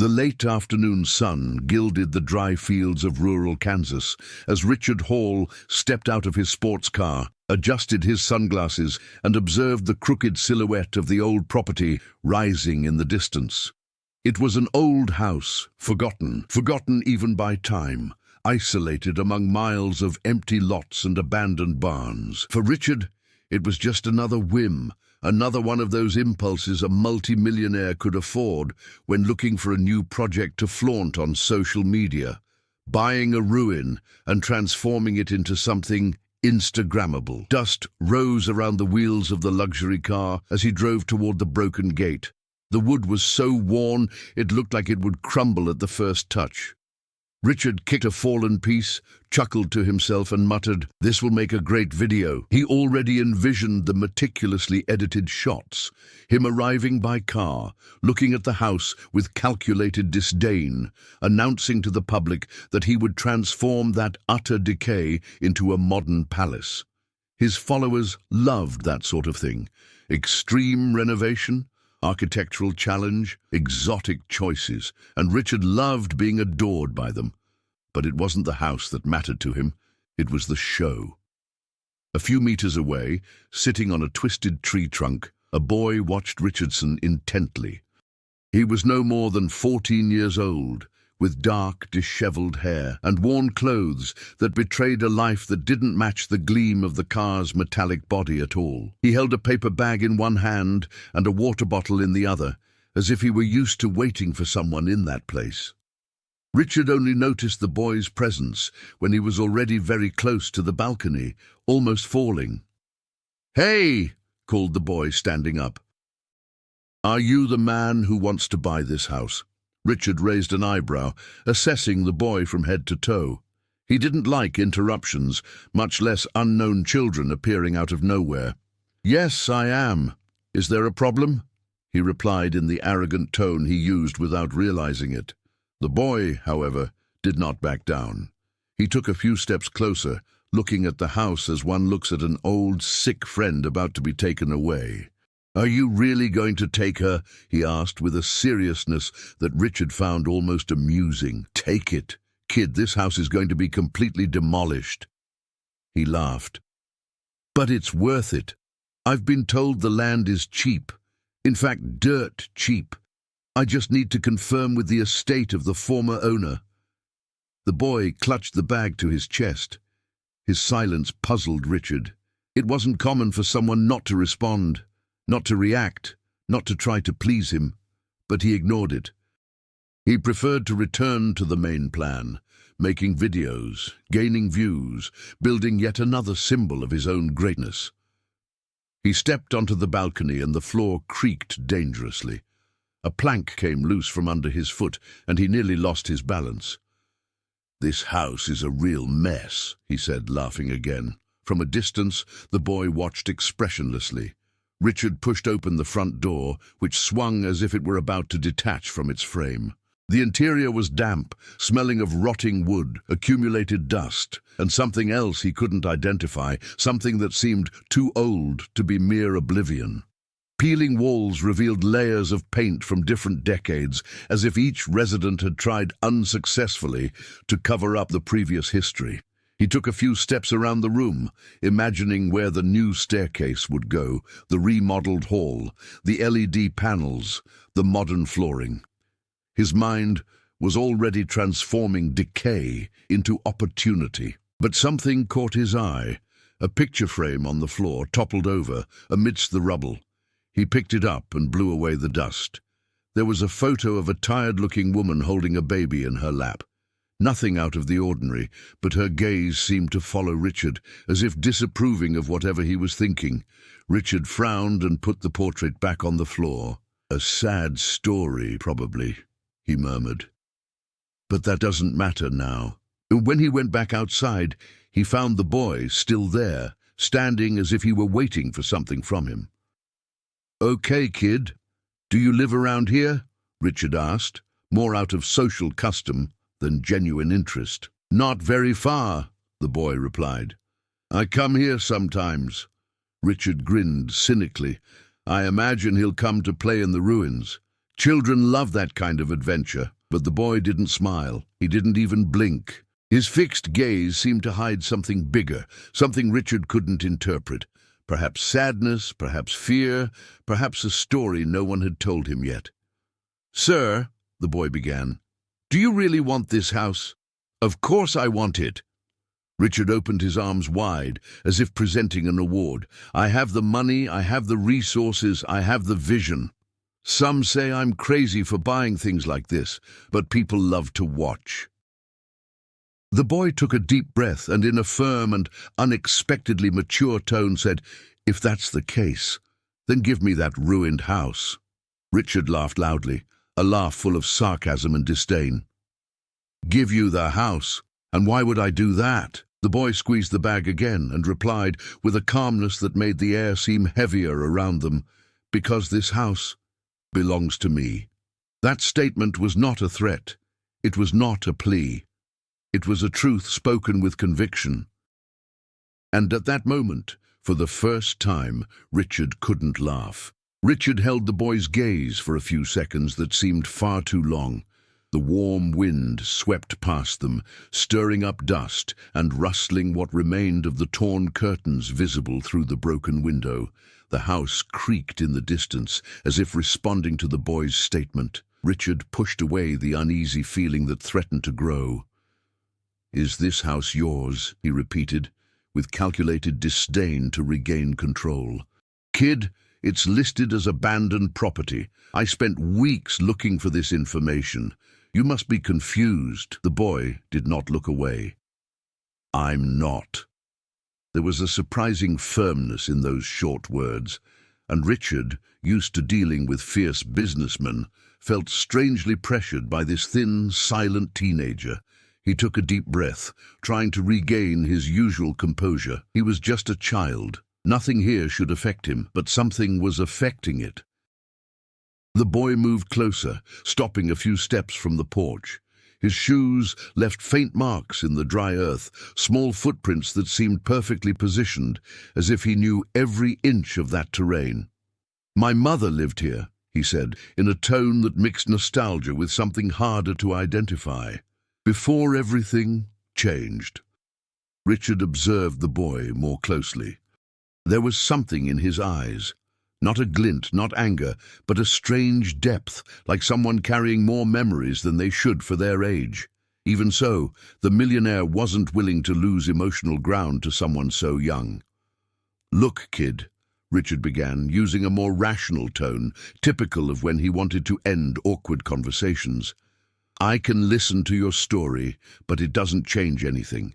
The late afternoon sun gilded the dry fields of rural Kansas as Richard Hall stepped out of his sports car, adjusted his sunglasses, and observed the crooked silhouette of the old property rising in the distance. It was an old house, forgotten even by time, isolated among miles of empty lots and abandoned barns. For Richard, it was just another whim, another one of those impulses a multi-millionaire could afford when looking for a new project to flaunt on social media, buying a ruin and transforming it into something Instagrammable. Dust rose around the wheels of the luxury car as he drove toward the broken gate. The wood was so worn it looked like it would crumble at the first touch. Richard kicked a fallen piece, chuckled to himself and muttered, "This will make a great video." He already envisioned the meticulously edited shots, him arriving by car, looking at the house with calculated disdain, announcing to the public that he would transform that utter decay into a modern palace. His followers loved that sort of thing. Extreme renovation, architectural challenge, exotic choices, and Richard loved being adored by them. But it wasn't the house that mattered to him, it was the show. A few meters away, sitting on a twisted tree trunk, a boy watched Richardson intently. He was no more than 14 years old, with dark, disheveled hair and worn clothes that betrayed a life that didn't match the gleam of the car's metallic body at all. He held a paper bag in one hand and a water bottle in the other, as if he were used to waiting for someone in that place. Richard only noticed the boy's presence when he was already very close to the balcony, almost falling. "Hey!" called the boy, standing up. "Are you the man who wants to buy this house?" Richard raised an eyebrow, assessing the boy from head to toe. He didn't like interruptions, much less unknown children appearing out of nowhere. "Yes, I am. Is there a problem?" he replied in the arrogant tone he used without realizing it. The boy, however, did not back down. He took a few steps closer, looking at the house as one looks at an old, sick friend about to be taken away. "Are you really going to take her?" he asked with a seriousness that Richard found almost amusing. "Take it, kid, this house is going to be completely demolished." He laughed. "But it's worth it. I've been told the land is cheap. In fact, dirt cheap. I just need to confirm with the estate of the former owner." The boy clutched the bag to his chest. His silence puzzled Richard. It wasn't common for someone not to respond, not to react, not to try to please him, but he ignored it. He preferred to return to the main plan, making videos, gaining views, building yet another symbol of his own greatness. He stepped onto the balcony and the floor creaked dangerously. A plank came loose from under his foot and he nearly lost his balance. "This house is a real mess," he said, laughing again. From a distance, the boy watched expressionlessly. Richard pushed open the front door, which swung as if it were about to detach from its frame. The interior was damp, smelling of rotting wood, accumulated dust, and something else he couldn't identify, something that seemed too old to be mere oblivion. Peeling walls revealed layers of paint from different decades, as if each resident had tried unsuccessfully to cover up the previous history. He took a few steps around the room, imagining where the new staircase would go, the remodeled hall, the LED panels, the modern flooring. His mind was already transforming decay into opportunity. But something caught his eye. A picture frame on the floor toppled over amidst the rubble. He picked it up and blew away the dust. There was a photo of a tired-looking woman holding a baby in her lap. Nothing out of the ordinary, but her gaze seemed to follow Richard, as if disapproving of whatever he was thinking. Richard frowned and put the portrait back on the floor. "A sad story, probably," he murmured. "But that doesn't matter now." When he went back outside, he found the boy still there, standing as if he were waiting for something from him. "Okay, kid. Do you live around here?" Richard asked, more out of social custom than genuine interest. "Not very far," the boy replied. "I come here sometimes." Richard grinned cynically. "I imagine he'll come to play in the ruins. Children love that kind of adventure, but the boy didn't smile. He didn't even blink. His fixed gaze seemed to hide something bigger, something Richard couldn't interpret. Perhaps sadness, perhaps fear, perhaps a story no one had told him yet. "Sir," the boy began, "do you really want this house?" "Of course I want it." Richard opened his arms wide, as if presenting an award. "I have the money, I have the resources, I have the vision. Some say I'm crazy for buying things like this, but people love to watch." The boy took a deep breath and in a firm and unexpectedly mature tone said, "If that's the case, then give me that ruined house." Richard laughed loudly, a laugh full of sarcasm and disdain. "Give you the house? And why would I do that?" The boy squeezed the bag again and replied with a calmness that made the air seem heavier around them, "Because this house belongs to me." That statement was not a threat. It was not a plea. It was a truth spoken with conviction. And at that moment, for the first time, Richard couldn't laugh. Richard held the boy's gaze for a few seconds that seemed far too long. The warm wind swept past them, stirring up dust and rustling what remained of the torn curtains visible through the broken window. The house creaked in the distance, as if responding to the boy's statement. Richard pushed away the uneasy feeling that threatened to grow. "Is this house yours?" he repeated, with calculated disdain to regain control. "Kid, it's listed as abandoned property. I spent weeks looking for this information. You must be confused." The boy did not look away. "I'm not." There was a surprising firmness in those short words, and Richard, used to dealing with fierce businessmen, felt strangely pressured by this thin, silent teenager. He took a deep breath, trying to regain his usual composure. He was just a child. Nothing here should affect him, but something was affecting it. The boy moved closer, stopping a few steps from the porch. His shoes left faint marks in the dry earth, small footprints that seemed perfectly positioned, as if he knew every inch of that terrain. "My mother lived here," he said, in a tone that mixed nostalgia with something harder to identify. "Before everything changed." Richard observed the boy more closely. There was something in his eyes. Not a glint, not anger, but a strange depth, like someone carrying more memories than they should for their age. Even so, the millionaire wasn't willing to lose emotional ground to someone so young. "Look, kid," Richard began, using a more rational tone, typical of when he wanted to end awkward conversations. "I can listen to your story, but it doesn't change anything.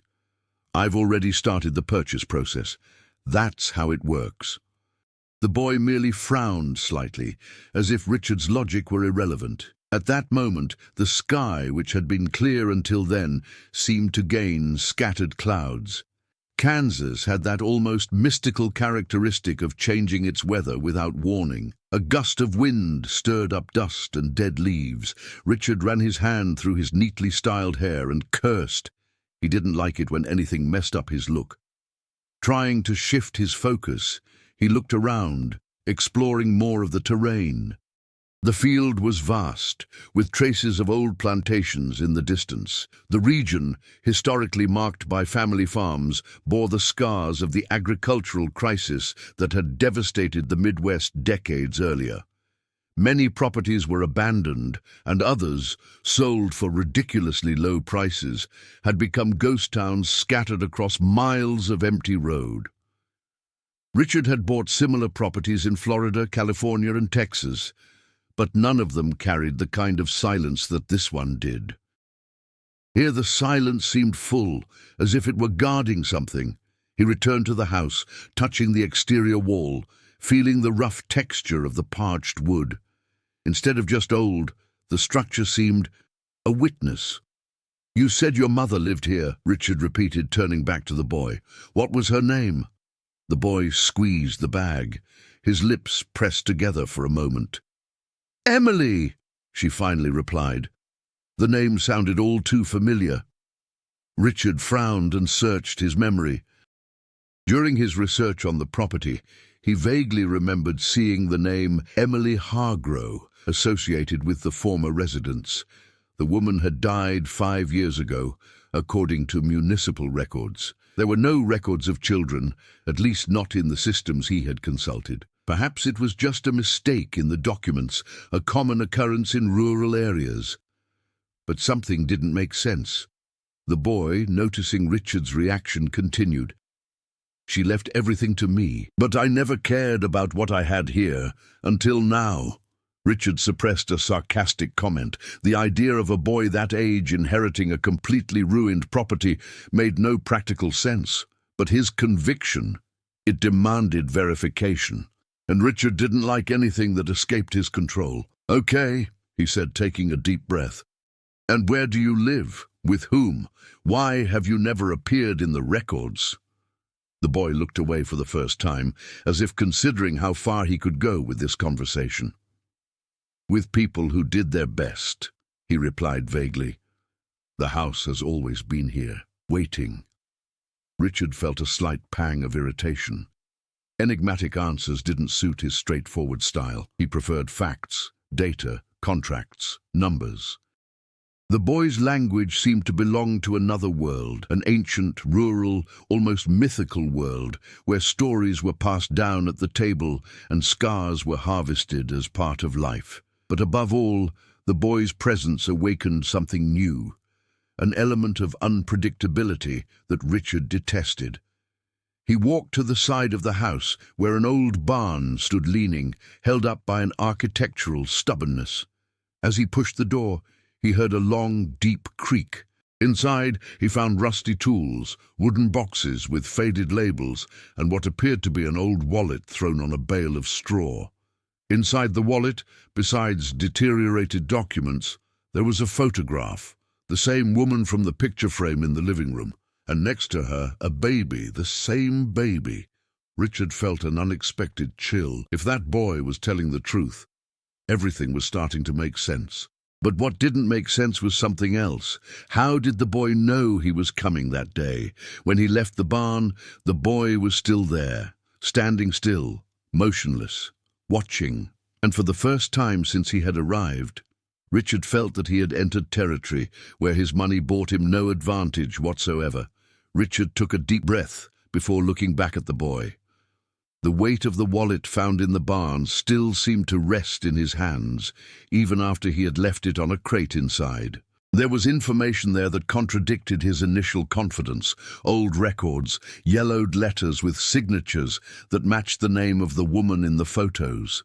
I've already started the purchase process. That's how it works." The boy merely frowned slightly, as if Richard's logic were irrelevant. At that moment, the sky, which had been clear until then, seemed to gain scattered clouds. Kansas had that almost mystical characteristic of changing its weather without warning. A gust of wind stirred up dust and dead leaves. Richard ran his hand through his neatly styled hair and cursed. He didn't like it when anything messed up his look. Trying to shift his focus, he looked around, exploring more of the terrain. The field was vast, with traces of old plantations in the distance. The region, historically marked by family farms, bore the scars of the agricultural crisis that had devastated the Midwest decades earlier. Many properties were abandoned, and others, sold for ridiculously low prices, had become ghost towns scattered across miles of empty road. Richard had bought similar properties in Florida, California, and Texas, but none of them carried the kind of silence that this one did. Here the silence seemed full, as if it were guarding something. He returned to the house, touching the exterior wall, feeling the rough texture of the parched wood. Instead of just old, the structure seemed a witness. "You said your mother lived here," Richard repeated, turning back to the boy. "What was her name?" The boy squeezed the bag, his lips pressed together for a moment. "Emily," she finally replied. The name sounded all too familiar. Richard frowned and searched his memory. During his research on the property, He vaguely remembered seeing the name Emily Hargrove associated with the former residence. The woman had died 5 years ago, according to municipal records. There were no records of children, at least not in the systems he had consulted. Perhaps it was just a mistake in the documents, a common occurrence in rural areas. But something didn't make sense. The boy, noticing Richard's reaction, continued. She left everything to me, but I never cared about what I had here, until now. Richard suppressed a sarcastic comment. The idea of a boy that age inheriting a completely ruined property made no practical sense. But his conviction, it demanded verification. And Richard didn't like anything that escaped his control. "Okay," he said, taking a deep breath. "And where do you live? With whom? Why have you never appeared in the records?" The boy looked away for the first time, as if considering how far he could go with this conversation. "With people who did their best," he replied vaguely. "The house has always been here, waiting." Richard felt a slight pang of irritation. Enigmatic answers didn't suit his straightforward style. He preferred facts, data, contracts, numbers. The boy's language seemed to belong to another world, an ancient, rural, almost mythical world, where stories were passed down at the table and scars were harvested as part of life. But above all, the boy's presence awakened something new, an element of unpredictability that Richard detested. He walked to the side of the house, where an old barn stood leaning, held up by an architectural stubbornness. As he pushed the door, he heard a long, deep creak. Inside, he found rusty tools, wooden boxes with faded labels, and what appeared to be an old wallet thrown on a bale of straw. Inside the wallet, besides deteriorated documents, there was a photograph, the same woman from the picture frame in the living room, and next to her, a baby, the same baby. Richard felt an unexpected chill. If that boy was telling the truth, everything was starting to make sense. But what didn't make sense was something else. How did the boy know he was coming that day? When he left the barn, the boy was still there, standing still, motionless, watching. And for the first time since he had arrived, Richard felt that he had entered territory where his money brought him no advantage whatsoever. Richard took a deep breath before looking back at the boy. The weight of the wallet found in the barn still seemed to rest in his hands, even after he had left it on a crate inside. There was information there that contradicted his initial confidence. Old records, yellowed letters with signatures that matched the name of the woman in the photos.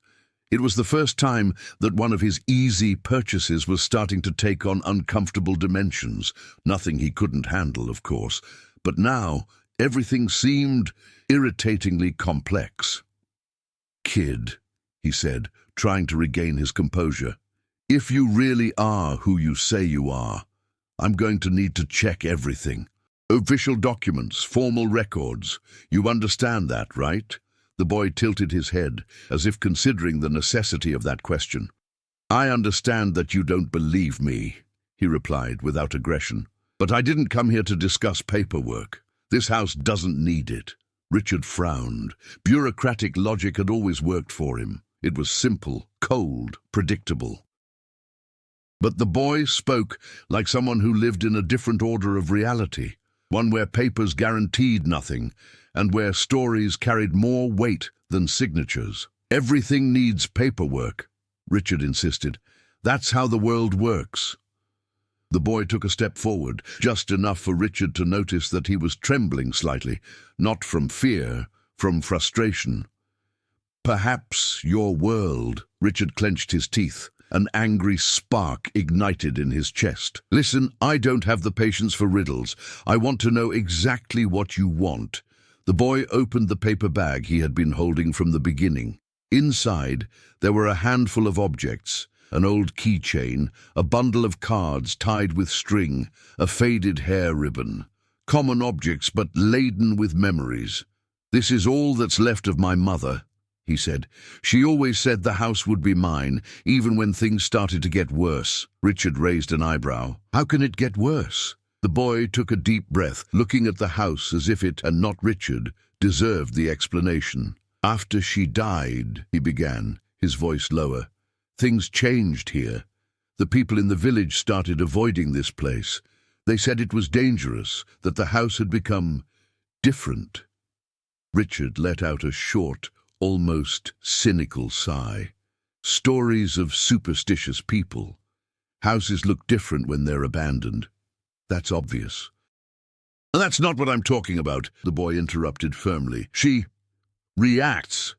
It was the first time that one of his easy purchases was starting to take on uncomfortable dimensions. Nothing he couldn't handle, of course. But now, everything seemed irritatingly complex. "Kid," he said, trying to regain his composure, "if you really are who you say you are, I'm going to need to check everything. Official documents, formal records. You understand that, right?" The boy tilted his head, as if considering the necessity of that question. "I understand that you don't believe me," he replied without aggression. "But I didn't come here to discuss paperwork. This house doesn't need it." Richard frowned. Bureaucratic logic had always worked for him. It was simple, cold, predictable. But the boy spoke like someone who lived in a different order of reality, one where papers guaranteed nothing, and where stories carried more weight than signatures. "Everything needs paperwork," Richard insisted. "That's how the world works." The boy took a step forward, just enough for Richard to notice that he was trembling slightly, not from fear, from frustration. "Perhaps your world," Richard clenched his teeth. An angry spark ignited in his chest. "Listen, I don't have the patience for riddles. I want to know exactly what you want." The boy opened the paper bag he had been holding from the beginning. Inside, there were a handful of objects. An old keychain, a bundle of cards tied with string, a faded hair ribbon. Common objects, but laden with memories. "This is all that's left of my mother," he said. "She always said the house would be mine, even when things started to get worse." Richard raised an eyebrow. "How can it get worse?" The boy took a deep breath, looking at the house as if it, and not Richard, deserved the explanation. "After she died," he began, his voice lower, "things changed here. The people in the village started avoiding this place. They said it was dangerous, that the house had become different." Richard let out a short, almost cynical sigh. Stories of superstitious people. Houses look different when they're abandoned. That's obvious. "That's not what I'm talking about," the boy interrupted firmly. "She reacts."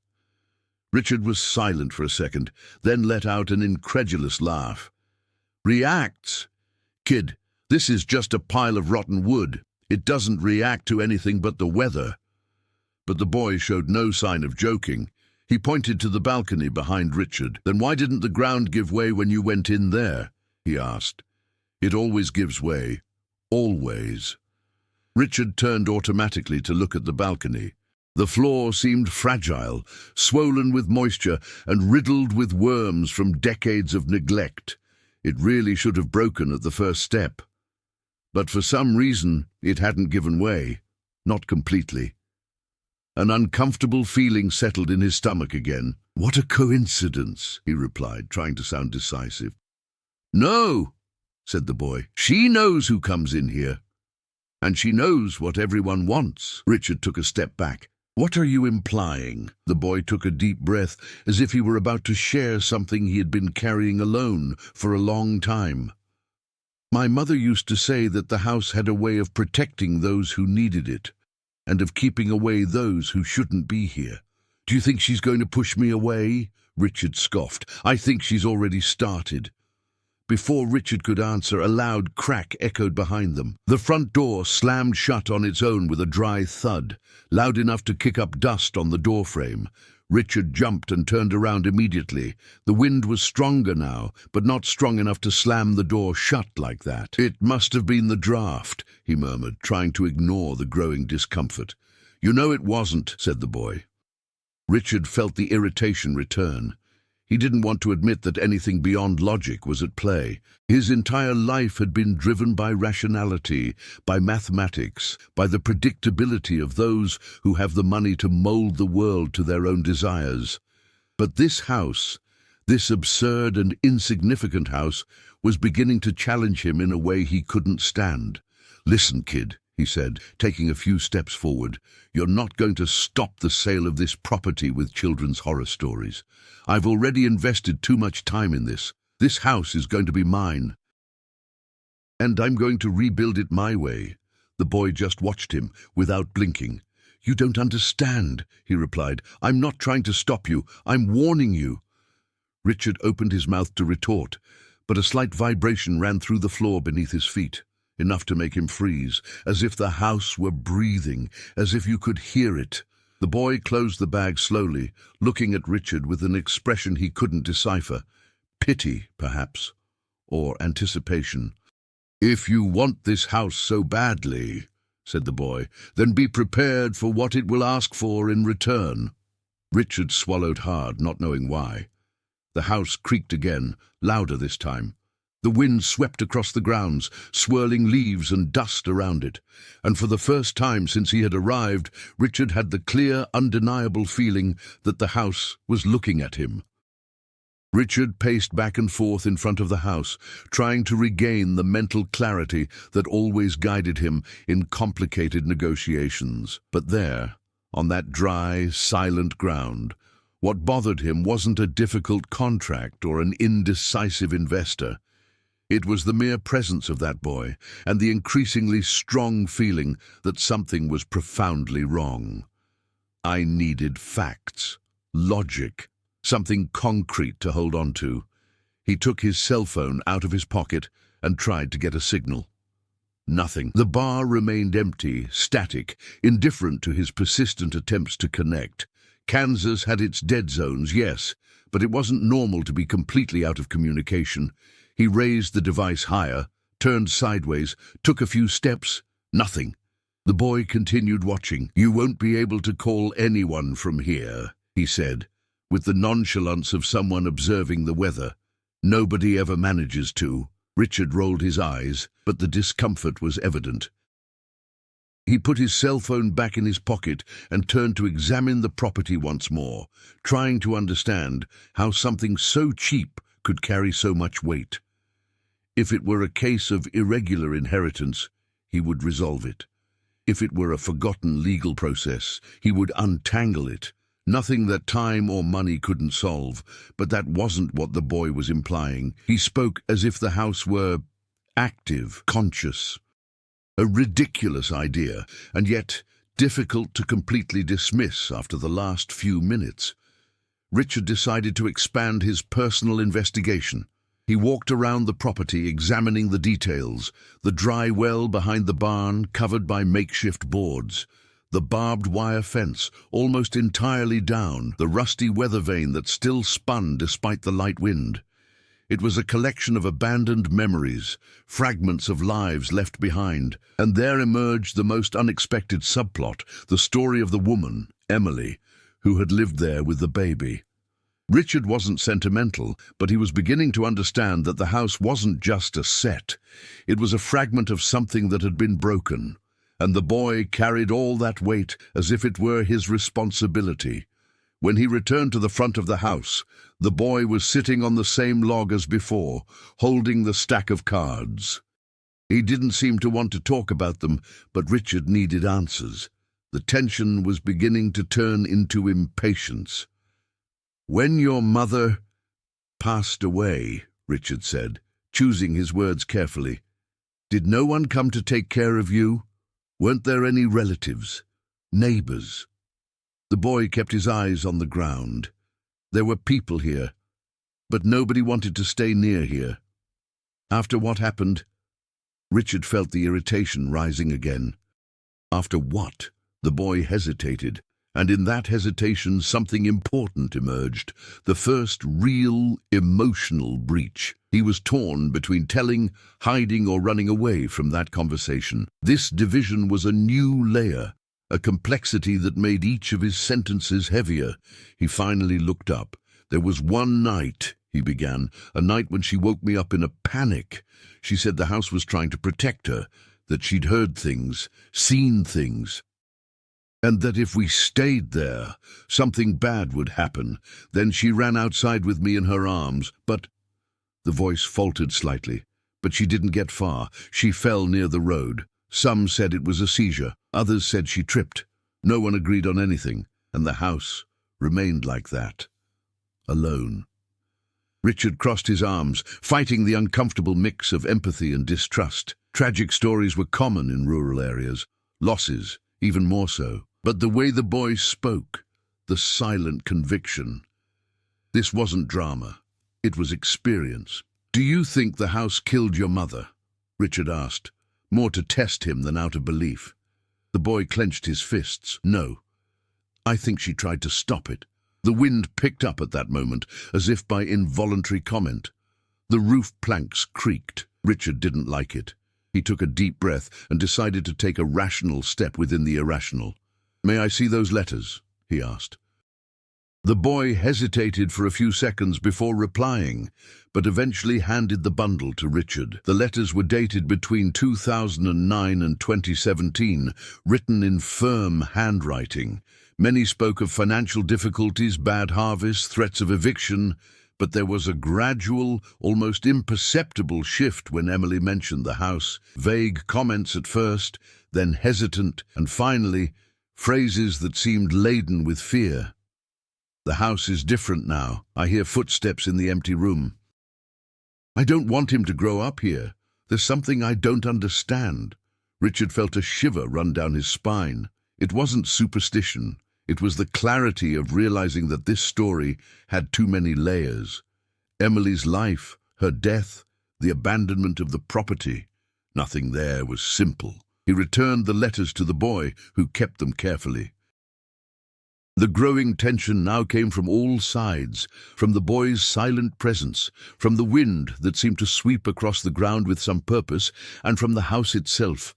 Richard was silent for a second, then let out an incredulous laugh. "Reacts? Kid, this is just a pile of rotten wood. It doesn't react to anything but the weather." But the boy showed no sign of joking. He pointed to the balcony behind Richard. "Then why didn't the ground give way when you went in there?" he asked. "It always gives way. Always." Richard turned automatically to look at the balcony. The floor seemed fragile, swollen with moisture and riddled with worms from decades of neglect. It really should have broken at the first step. But for some reason, it hadn't given way. Not completely. An uncomfortable feeling settled in his stomach again. "What a coincidence," he replied, trying to sound decisive. "No," said the boy. "She knows who comes in here. And she knows what everyone wants." Richard took a step back. "What are you implying?" The boy took a deep breath, as if he were about to share something he had been carrying alone for a long time. "My mother used to say that the house had a way of protecting those who needed it, and of keeping away those who shouldn't be here." "Do you think she's going to push me away?" Richard scoffed. "I think she's already started." Before Richard could answer, a loud crack echoed behind them. The front door slammed shut on its own with a dry thud, loud enough to kick up dust on the doorframe. Richard jumped and turned around immediately. The wind was stronger now, but not strong enough to slam the door shut like that. "It must have been the draft," he murmured, trying to ignore the growing discomfort. "You know it wasn't," said the boy. Richard felt the irritation return. He didn't want to admit that anything beyond logic was at play. His entire life had been driven by rationality, by mathematics, by the predictability of those who have the money to mold the world to their own desires. But this house, this absurd and insignificant house, was beginning to challenge him in a way he couldn't stand. "Listen, kid," he said, taking a few steps forward. "You're not going to stop the sale of this property with children's horror stories. I've already invested too much time in this. This house is going to be mine. And I'm going to rebuild it my way." The boy just watched him, without blinking. "You don't understand," he replied. "I'm not trying to stop you. I'm warning you." Richard opened his mouth to retort, but a slight vibration ran through the floor beneath his feet, enough to make him freeze, as if the house were breathing, as if you could hear it. The boy closed the bag slowly, looking at Richard with an expression he couldn't decipher. Pity, perhaps, or anticipation. "If you want this house so badly," said the boy, "then be prepared for what it will ask for in return." Richard swallowed hard, not knowing why. The house creaked again, louder this time. The wind swept across the grounds, swirling leaves and dust around it, and for the first time since he had arrived, Richard had the clear, undeniable feeling that the house was looking at him. Richard paced back and forth in front of the house, trying to regain the mental clarity that always guided him in complicated negotiations. But there, on that dry, silent ground, what bothered him wasn't a difficult contract or an indecisive investor. It was the mere presence of that boy, and the increasingly strong feeling that something was profoundly wrong. I needed facts, logic, something concrete to hold on to. He took his cell phone out of his pocket and tried to get a signal. Nothing. The bar remained empty, static, indifferent to his persistent attempts to connect. Kansas had its dead zones, yes, but it wasn't normal to be completely out of communication. He raised the device higher, turned sideways, took a few steps. Nothing. The boy continued watching. "You won't be able to call anyone from here," he said, with the nonchalance of someone observing the weather. "Nobody ever manages to." Richard rolled his eyes, but the discomfort was evident. He put his cell phone back in his pocket and turned to examine the property once more, trying to understand how something so cheap could carry so much weight. If it were a case of irregular inheritance, he would resolve it. If it were a forgotten legal process, he would untangle it. Nothing that time or money couldn't solve, but that wasn't what the boy was implying. He spoke as if the house were active, conscious. A ridiculous idea, and yet difficult to completely dismiss after the last few minutes. Richard decided to expand his personal investigation. He walked around the property, examining the details: the dry well behind the barn, covered by makeshift boards; the barbed wire fence, almost entirely down; the rusty weather vane that still spun despite the light wind. It was a collection of abandoned memories, fragments of lives left behind, and there emerged the most unexpected subplot, the story of the woman, Emily, who had lived there with the baby. Richard wasn't sentimental, but he was beginning to understand that the house wasn't just a set. It was a fragment of something that had been broken, and the boy carried all that weight as if it were his responsibility. When he returned to the front of the house, the boy was sitting on the same log as before, holding the stack of cards. He didn't seem to want to talk about them, but Richard needed answers. The tension was beginning to turn into impatience. "When your mother passed away," Richard said, choosing his words carefully, "did no one come to take care of you? Weren't there any relatives, neighbors?" The boy kept his eyes on the ground. There were people here, but nobody wanted to stay near here. After what happened, Richard felt the irritation rising again. After what? The boy hesitated, and in that hesitation something important emerged, the first real emotional breach. He was torn between telling, hiding, or running away from that conversation. This division was a new layer, a complexity that made each of his sentences heavier. He finally looked up. "There was one night," he began, "a night when she woke me up in a panic. She said the house was trying to protect her, that she'd heard things, seen things, and that if we stayed there, something bad would happen. Then she ran outside with me in her arms, but—" The voice faltered slightly, but she didn't get far. She fell near the road. Some said it was a seizure. Others said she tripped. No one agreed on anything, and the house remained like that, alone. Richard crossed his arms, fighting the uncomfortable mix of empathy and distrust. Tragic stories were common in rural areas, losses even more so. But the way the boy spoke, the silent conviction. This wasn't drama. It was experience. "Do you think the house killed your mother?" Richard asked, more to test him than out of belief. The boy clenched his fists. "No. I think she tried to stop it." The wind picked up at that moment, as if by involuntary comment. The roof planks creaked. Richard didn't like it. He took a deep breath and decided to take a rational step within the irrational. "May I see those letters?" he asked. The boy hesitated for a few seconds before replying, but eventually handed the bundle to Richard. The letters were dated between 2009 and 2017, written in firm handwriting. Many spoke of financial difficulties, bad harvests, threats of eviction, but there was a gradual, almost imperceptible shift when Emily mentioned the house. Vague comments at first, then hesitant, and finally, phrases that seemed laden with fear. "The house is different now. I hear footsteps in the empty room. I don't want him to grow up here. There's something I don't understand." Richard felt a shiver run down his spine. It wasn't superstition. It was the clarity of realizing that this story had too many layers. Emily's life, her death, the abandonment of the property. Nothing there was simple. He returned the letters to the boy, who kept them carefully. The growing tension now came from all sides, from the boy's silent presence, from the wind that seemed to sweep across the ground with some purpose, and from the house itself,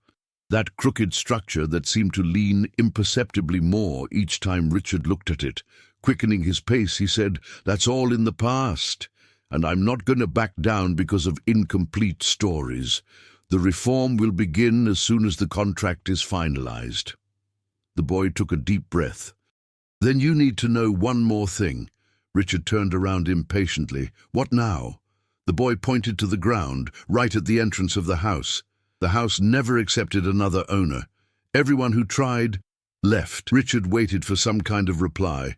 that crooked structure that seemed to lean imperceptibly more each time Richard looked at it. Quickening his pace, he said, "That's all in the past, and I'm not going to back down because of incomplete stories. The reform will begin as soon as the contract is finalized." The boy took a deep breath. "Then you need to know one more thing." Richard turned around impatiently. "What now?" The boy pointed to the ground, right at the entrance of the house. The house never accepted another owner. Everyone who tried left. Richard waited for some kind of reply,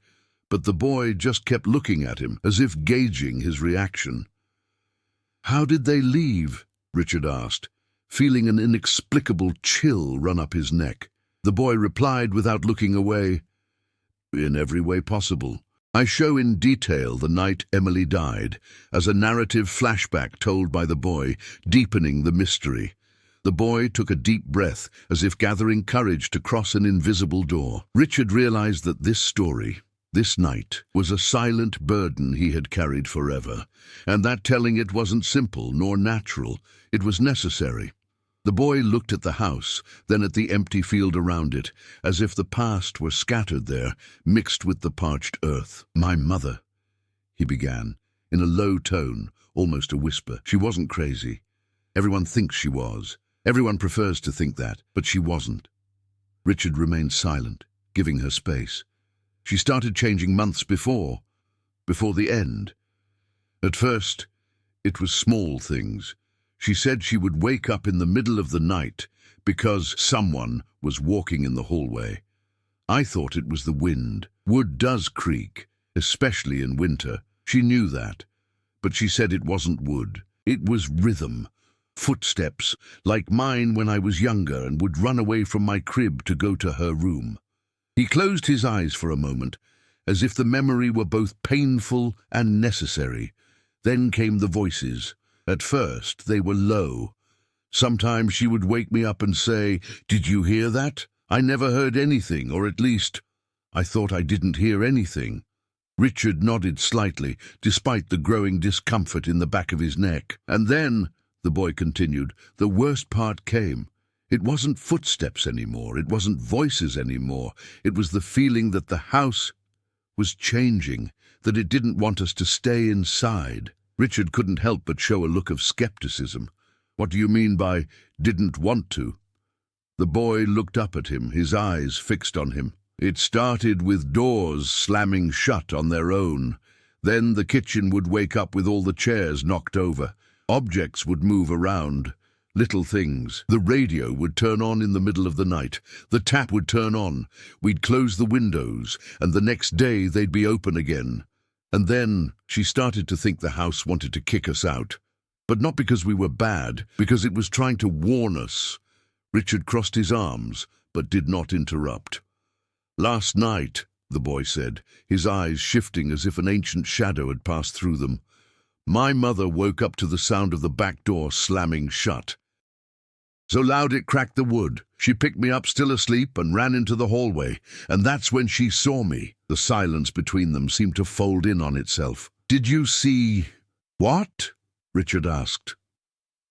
but the boy just kept looking at him, as if gauging his reaction. "How did they leave?" Richard asked, feeling an inexplicable chill run up his neck. The boy replied without looking away, "In every way possible. I show in detail the night Emily died, as a narrative flashback told by the boy, deepening the mystery." The boy took a deep breath, as if gathering courage to cross an invisible door. Richard realized that this story, this night, was a silent burden he had carried forever, and that telling it wasn't simple nor natural. It was necessary. The boy looked at the house, then at the empty field around it, as if the past were scattered there, mixed with the parched earth. "My mother," he began, in a low tone, almost a whisper. "She wasn't crazy. Everyone thinks she was. Everyone prefers to think that, but she wasn't." Richard remained silent, giving her space. "She started changing months before the end. At first, it was small things. She said she would wake up in the middle of the night because someone was walking in the hallway. I thought it was the wind. Wood does creak, especially in winter. She knew that. But she said it wasn't wood. It was rhythm. Footsteps, like mine when I was younger and would run away from my crib to go to her room." He closed his eyes for a moment, as if the memory were both painful and necessary. Then came the voices. At first, they were low. Sometimes she would wake me up and say, "Did you hear that? I never heard anything, or at least, I thought I didn't hear anything." Richard nodded slightly, despite the growing discomfort in the back of his neck. "And then," the boy continued, "the worst part came. It wasn't footsteps anymore. It wasn't voices anymore. It was the feeling that the house was changing, that it didn't want us to stay inside." Richard couldn't help but show a look of skepticism. "What do you mean by didn't want to?" The boy looked up at him, his eyes fixed on him. "It started with doors slamming shut on their own. Then the kitchen would wake up with all the chairs knocked over. Objects would move around. Little things. The radio would turn on in the middle of the night. The tap would turn on. We'd close the windows, and the next day they'd be open again. And then she started to think the house wanted to kick us out. But not because we were bad, because it was trying to warn us." Richard crossed his arms, but did not interrupt. "Last night," the boy said, his eyes shifting as if an ancient shadow had passed through them, "my mother woke up to the sound of the back door slamming shut. So loud it cracked the wood. She picked me up still asleep and ran into the hallway, and that's when she saw me." The silence between them seemed to fold in on itself. "Did you see—" "What?" Richard asked.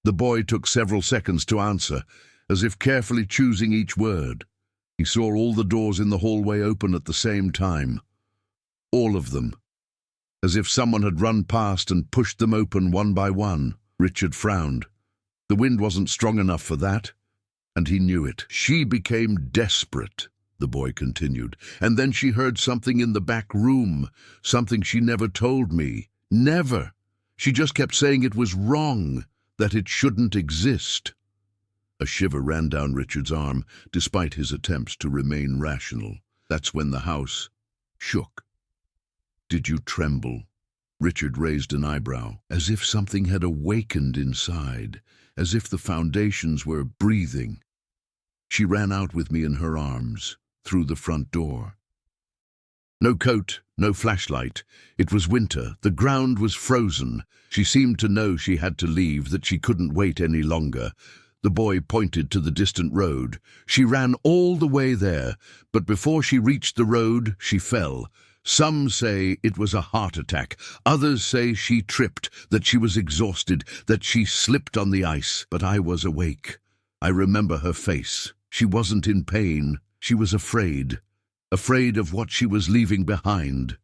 The boy took several seconds to answer, as if carefully choosing each word. He saw all the doors in the hallway open at the same time. All of them. As if someone had run past and pushed them open one by one. Richard frowned. The wind wasn't strong enough for that, and he knew it. "She became desperate," the boy continued, "and then she heard something in the back room, something she never told me. Never. She just kept saying it was wrong, that it shouldn't exist." A shiver ran down Richard's arm, despite his attempts to remain rational. That's when the house shook. "Did you tremble?" Richard raised an eyebrow, as if something had awakened inside, as if the foundations were breathing. "She ran out with me in her arms, through the front door. No coat, no flashlight. It was winter. The ground was frozen. She seemed to know she had to leave, that she couldn't wait any longer." The boy pointed to the distant road. "She ran all the way there, but before she reached the road, she fell. Some say it was a heart attack. Others say she tripped, that she was exhausted, that she slipped on the ice. But I was awake. I remember her face. She wasn't in pain. She was afraid. Afraid of what she was leaving behind."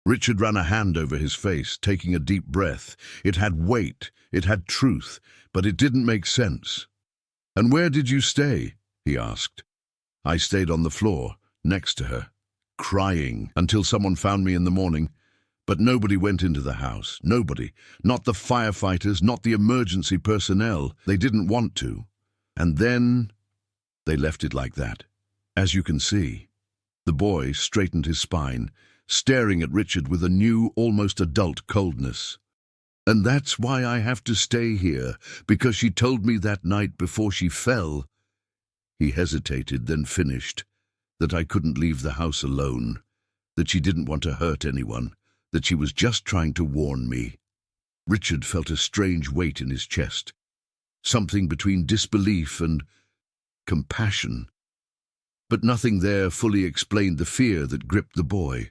Richard ran a hand over his face, taking a deep breath. It had weight, it had truth, but it didn't make sense. "And where did you stay?" he asked. "I stayed on the floor, next to her, crying, until someone found me in the morning. But nobody went into the house. Nobody. Not the firefighters, not the emergency personnel. They didn't want to. And then they left it like that. As you can see." The boy straightened his spine, staring at Richard with a new, almost adult coldness. "And that's why I have to stay here, because she told me that night before she fell." He hesitated, then finished, "that I couldn't leave the house alone, that she didn't want to hurt anyone, that she was just trying to warn me." Richard felt a strange weight in his chest, something between disbelief and compassion. But nothing there fully explained the fear that gripped the boy.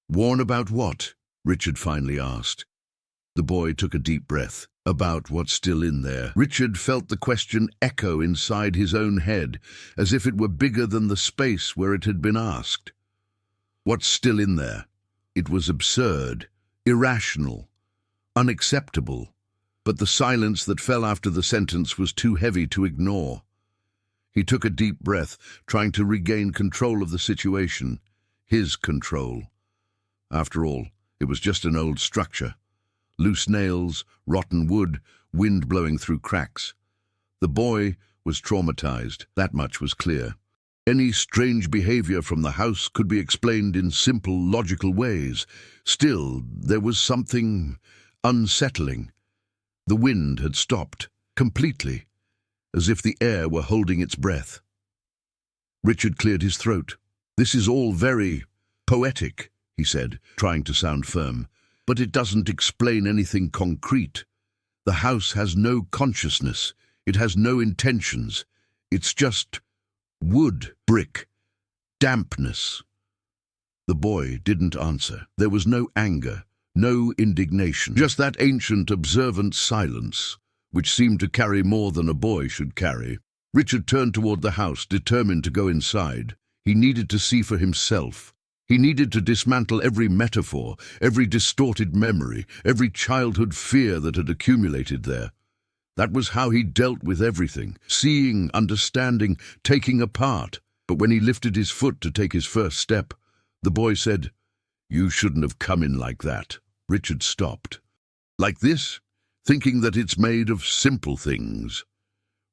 "Warn about what?" Richard finally asked. The boy took a deep breath. "About what's still in there." Richard felt the question echo inside his own head, as if it were bigger than the space where it had been asked. What's still in there? It was absurd, irrational, unacceptable, but the silence that fell after the sentence was too heavy to ignore. He took a deep breath, trying to regain control of the situation. His control. After all, it was just an old structure. Loose nails, rotten wood, wind blowing through cracks. The boy was traumatized, that much was clear. Any strange behavior from the house could be explained in simple, logical ways. Still, there was something unsettling. The wind had stopped, completely, as if the air were holding its breath. Richard cleared his throat. "This is all very poetic," he said, trying to sound firm, "but it doesn't explain anything concrete. The house has no consciousness. It has no intentions. It's just wood, brick, dampness." The boy didn't answer. There was no anger, no indignation, just that ancient, observant silence, which seemed to carry more than a boy should carry. Richard turned toward the house, determined to go inside. He needed to see for himself. He needed to dismantle every metaphor, every distorted memory, every childhood fear that had accumulated there. That was how he dealt with everything, seeing, understanding, taking apart. But when he lifted his foot to take his first step, the boy said, "You shouldn't have come in like that." Richard stopped. "Like this? Thinking that it's made of simple things."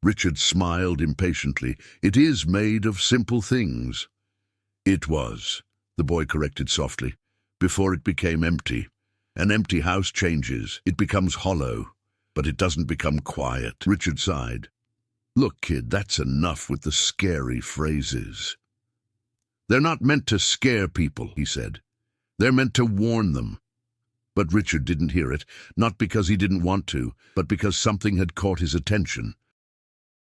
Richard smiled impatiently. "It is made of simple things." "It was," the boy corrected softly, "before it became empty. An empty house changes. It becomes hollow, but it doesn't become quiet." Richard sighed. "Look, kid, that's enough with the scary phrases. They're not meant to scare people," he said. "They're meant to warn them." But Richard didn't hear it, not because he didn't want to, but because something had caught his attention.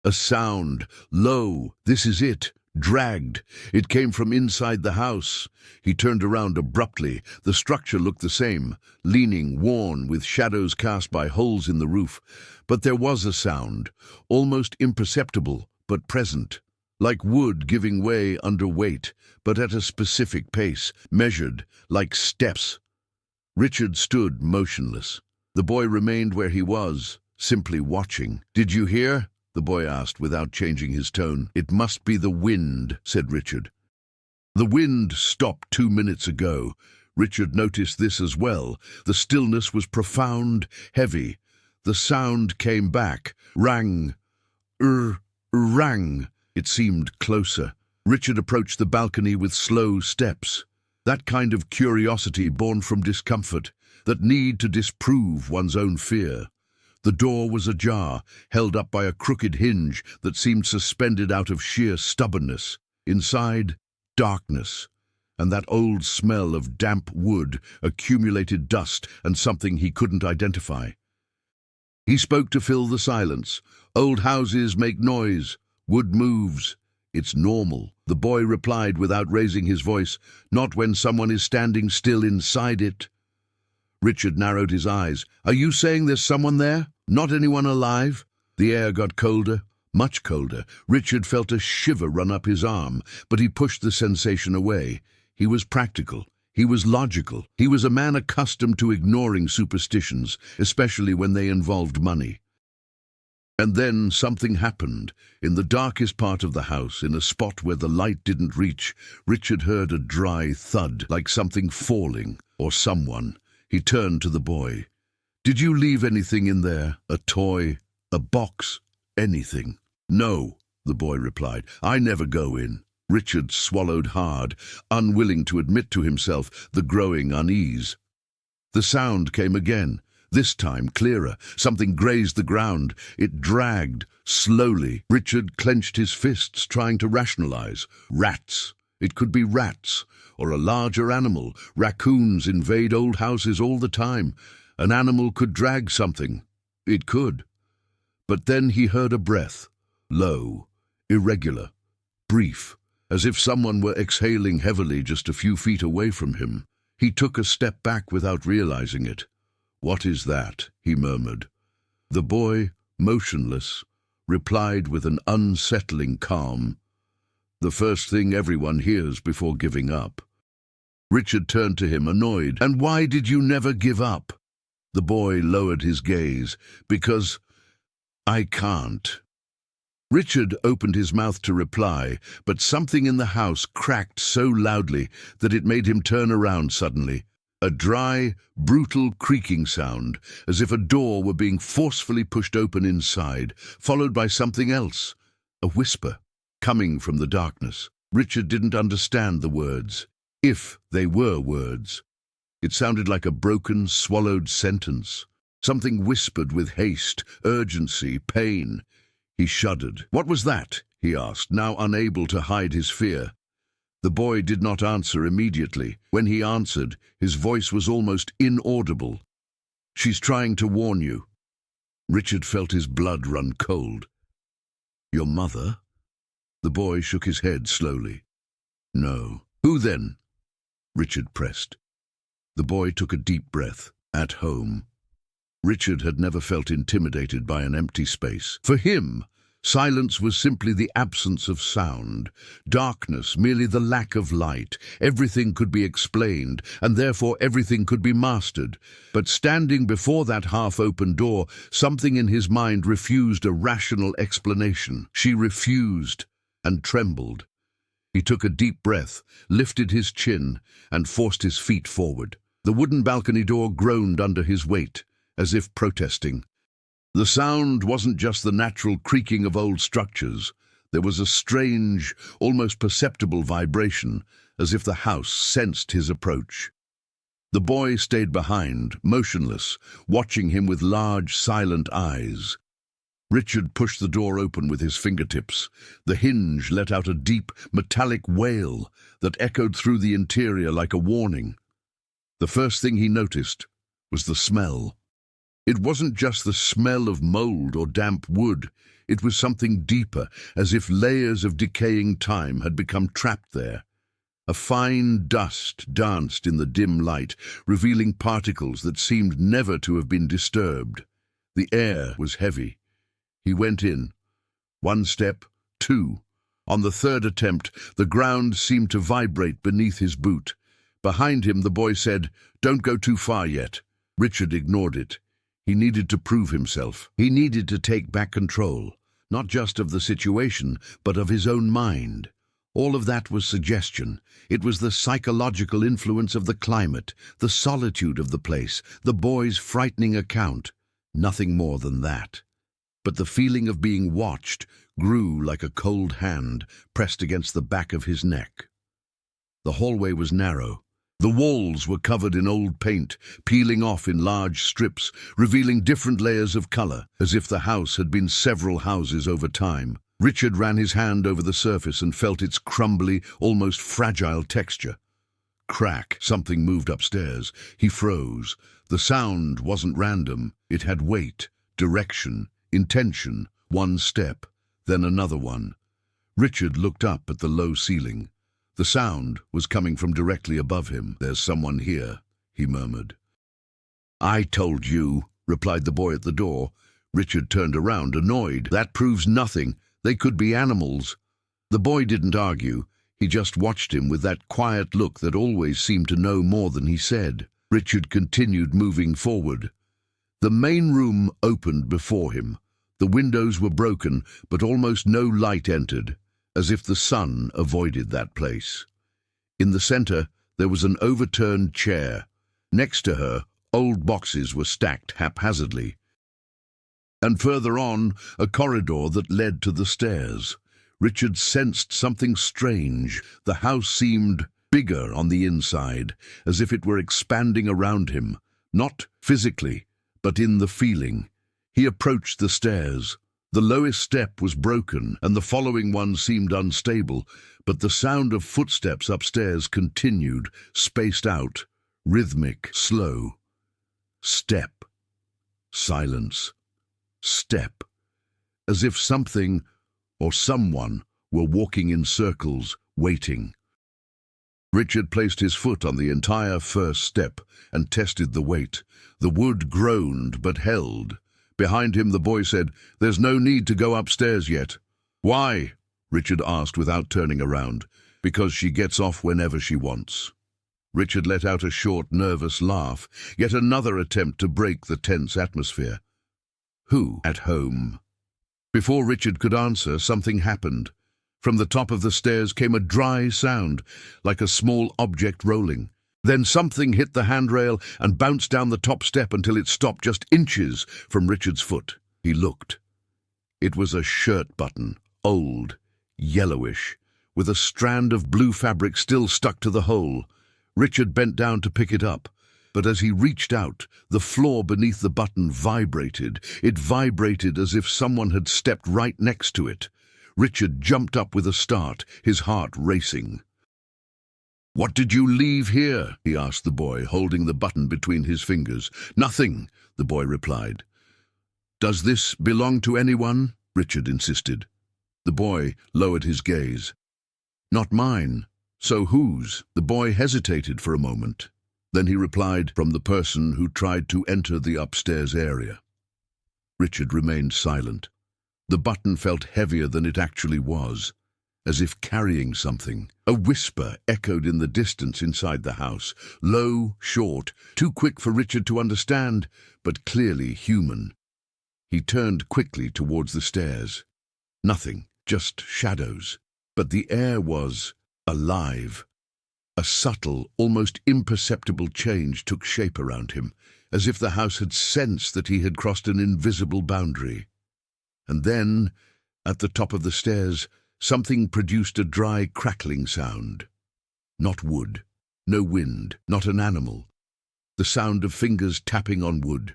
A sound, low, this is it, dragged. It came from inside the house. He turned around abruptly. The structure looked the same, leaning, worn, with shadows cast by holes in the roof. But there was a sound, almost imperceptible, but present, like wood giving way under weight, but at a specific pace, measured, like steps. Richard stood motionless. The boy remained where he was, simply watching. "Did you hear?" the boy asked without changing his tone. "It must be the wind," said Richard. "The wind stopped 2 minutes ago." Richard noticed this as well. The stillness was profound, heavy. The sound came back, rang, rang. It seemed closer. Richard approached the balcony with slow steps. That kind of curiosity born from discomfort, that need to disprove one's own fear. The door was ajar, held up by a crooked hinge that seemed suspended out of sheer stubbornness. Inside, darkness, and that old smell of damp wood, accumulated dust, and something he couldn't identify. He spoke to fill the silence. "Old houses make noise. Wood moves. It's normal." The boy replied without raising his voice, "Not when someone is standing still inside it." Richard narrowed his eyes. "Are you saying there's someone there? Not anyone alive?" The air got colder, much colder. Richard felt a shiver run up his arm, but he pushed the sensation away. He was practical. He was logical. He was a man accustomed to ignoring superstitions, especially when they involved money. And then something happened. In the darkest part of the house, in a spot where the light didn't reach, Richard heard a dry thud, like something falling, or someone. He turned to the boy. "Did you leave anything in there? A toy? A box? Anything?" "No," the boy replied. "I never go in." Richard swallowed hard, unwilling to admit to himself the growing unease. The sound came again. This time clearer. Something grazed the ground. It dragged, slowly. Richard clenched his fists, trying to rationalize. Rats. It could be rats, or a larger animal. Raccoons invade old houses all the time. An animal could drag something. It could. But then he heard a breath. Low, irregular, brief, as if someone were exhaling heavily just a few feet away from him. He took a step back without realizing it. "What is that?" he murmured. The boy, motionless, replied with an unsettling calm. "The first thing everyone hears before giving up." Richard turned to him, annoyed. "And why did you never give up?" The boy lowered his gaze. "Because I can't." Richard opened his mouth to reply, but something in the house cracked so loudly that it made him turn around suddenly. A dry, brutal creaking sound, as if a door were being forcefully pushed open inside, followed by something else, a whisper, coming from the darkness. Richard didn't understand the words, if they were words. It sounded like a broken, swallowed sentence. Something whispered with haste, urgency, pain. He shuddered. "What was that?" he asked, now unable to hide his fear. The boy did not answer immediately. When he answered, his voice was almost inaudible. "She's trying to warn you." Richard felt his blood run cold. "Your mother?" The boy shook his head slowly. "No." "Who then?" Richard pressed. The boy took a deep breath. "At home." Richard had never felt intimidated by an empty space. For him, silence was simply the absence of sound, darkness merely the lack of light. Everything could be explained, and therefore everything could be mastered. But standing before that half-open door, something in his mind refused a rational explanation. She refused, and trembled. He took a deep breath, lifted his chin, and forced his feet forward. The wooden balcony door groaned under his weight, as if protesting. The sound wasn't just the natural creaking of old structures. There was a strange, almost perceptible vibration, as if the house sensed his approach. The boy stayed behind, motionless, watching him with large, silent eyes. Richard pushed the door open with his fingertips. The hinge let out a deep, metallic wail that echoed through the interior like a warning. The first thing he noticed was the smell. It wasn't just the smell of mold or damp wood. It was something deeper, as if layers of decaying time had become trapped there. A fine dust danced in the dim light, revealing particles that seemed never to have been disturbed. The air was heavy. He went in. 1 step, 2. On the third attempt, the ground seemed to vibrate beneath his boot. Behind him, the boy said, "Don't go too far yet." Richard ignored it. He needed to prove himself. He needed to take back control, not just of the situation, but of his own mind. All of that was suggestion. It was the psychological influence of the climate, the solitude of the place, the boy's frightening account. Nothing more than that. But the feeling of being watched grew like a cold hand pressed against the back of his neck. The hallway was narrow. The walls were covered in old paint, peeling off in large strips, revealing different layers of color, as if the house had been several houses over time. Richard ran his hand over the surface and felt its crumbly, almost fragile texture. Crack! Something moved upstairs. He froze. The sound wasn't random. It had weight, direction, intention. 1 step, then another one. Richard looked up at the low ceiling. The sound was coming from directly above him. "There's someone here," he murmured. "I told you," replied the boy at the door. Richard turned around, annoyed. "That proves nothing. They could be animals." The boy didn't argue. He just watched him with that quiet look that always seemed to know more than he said. Richard continued moving forward. The main room opened before him. The windows were broken, but almost no light entered, as if the sun avoided that place. In the center, there was an overturned chair. Next to her, old boxes were stacked haphazardly. And further on, a corridor that led to the stairs. Richard sensed something strange. The house seemed bigger on the inside, as if it were expanding around him, not physically, but in the feeling. He approached the stairs. The lowest step was broken, and the following one seemed unstable, but the sound of footsteps upstairs continued, spaced out, rhythmic, slow. Step. Silence. Step. As if something or someone were walking in circles, waiting. Richard placed his foot on the entire first step and tested the weight. The wood groaned but held. Behind him the boy said, "There's no need to go upstairs yet." "Why?" Richard asked without turning around. "Because she gets off whenever she wants." Richard let out a short, nervous laugh, yet another attempt to break the tense atmosphere. Who at home? Before Richard could answer, something happened. From the top of the stairs came a dry sound, like a small object rolling. Then something hit the handrail and bounced down the top step until it stopped just inches from Richard's foot. He looked. It was a shirt button, old, yellowish, with a strand of blue fabric still stuck to the hole. Richard bent down to pick it up, but as he reached out, the floor beneath the button vibrated. It vibrated as if someone had stepped right next to it. Richard jumped up with a start, his heart racing. "What did you leave here?" he asked the boy, holding the button between his fingers. "Nothing," the boy replied. "Does this belong to anyone?" Richard insisted. The boy lowered his gaze. "Not mine. So whose?" The boy hesitated for a moment. Then he replied, "From the person who tried to enter the upstairs area." Richard remained silent. The button felt heavier than it actually was, as if carrying something. A whisper echoed in the distance inside the house, low, short, too quick for Richard to understand, but clearly human. He turned quickly towards the stairs. Nothing, just shadows. But the air was alive. A subtle, almost imperceptible change took shape around him, as if the house had sensed that he had crossed an invisible boundary. And then, at the top of the stairs, something produced a dry, crackling sound. Not wood, no wind, not an animal. The sound of fingers tapping on wood.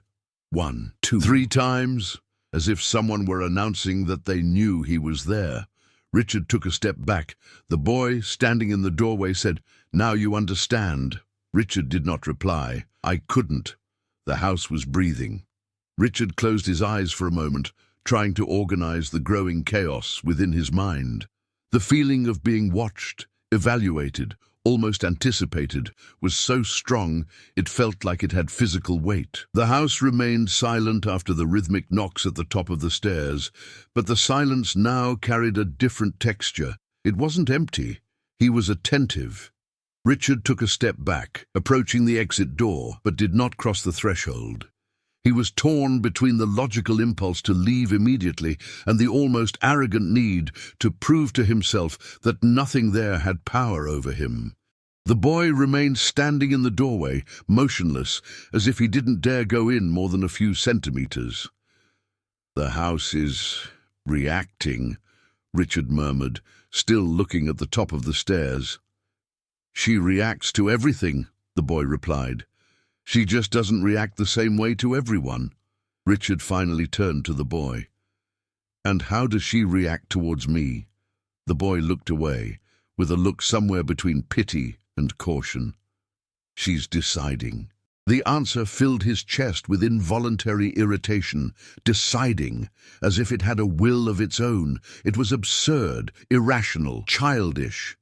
1, 2, 3 times, as if someone were announcing that they knew he was there. Richard took a step back. The boy, standing in the doorway, said, "Now you understand." Richard did not reply. "I couldn't." The house was breathing. Richard closed his eyes for a moment, trying to organize the growing chaos within his mind. The feeling of being watched, evaluated, almost anticipated, was so strong it felt like it had physical weight. The house remained silent after the rhythmic knocks at the top of the stairs, but the silence now carried a different texture. It wasn't empty. He was attentive. Richard took a step back, approaching the exit door, but did not cross the threshold. He was torn between the logical impulse to leave immediately and the almost arrogant need to prove to himself that nothing there had power over him. The boy remained standing in the doorway, motionless, as if he didn't dare go in more than a few centimeters. "The house is reacting," Richard murmured, still looking at the top of the stairs. "She reacts to everything," the boy replied. "She just doesn't react the same way to everyone." Richard finally turned to the boy. "And how does she react towards me?" The boy looked away, with a look somewhere between pity and caution. "She's deciding." The answer filled his chest with involuntary irritation. Deciding, as if it had a will of its own. It was absurd, irrational, childish.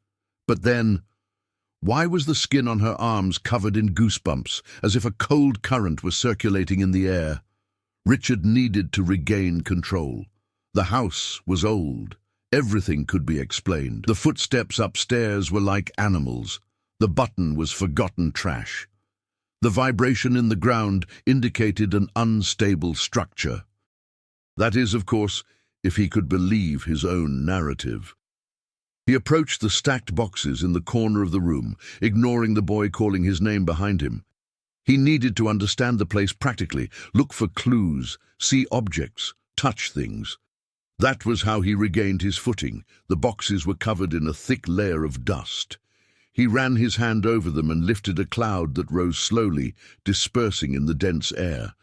But then, why was the skin on her arms covered in goosebumps, as if a cold current was circulating in the air? Richard needed to regain control. The house was old, Everything could be explained. The footsteps upstairs were like animals. The button was forgotten trash. The vibration in the ground indicated an unstable structure. That is, of course, if he could believe his own narrative. He approached the stacked boxes in the corner of the room, ignoring the boy calling his name behind him. He needed to understand the place practically, look for clues, see objects, touch things. That was how he regained his footing. The boxes were covered in a thick layer of dust. He ran his hand over them and lifted a cloud that rose slowly, dispersing in the dense air.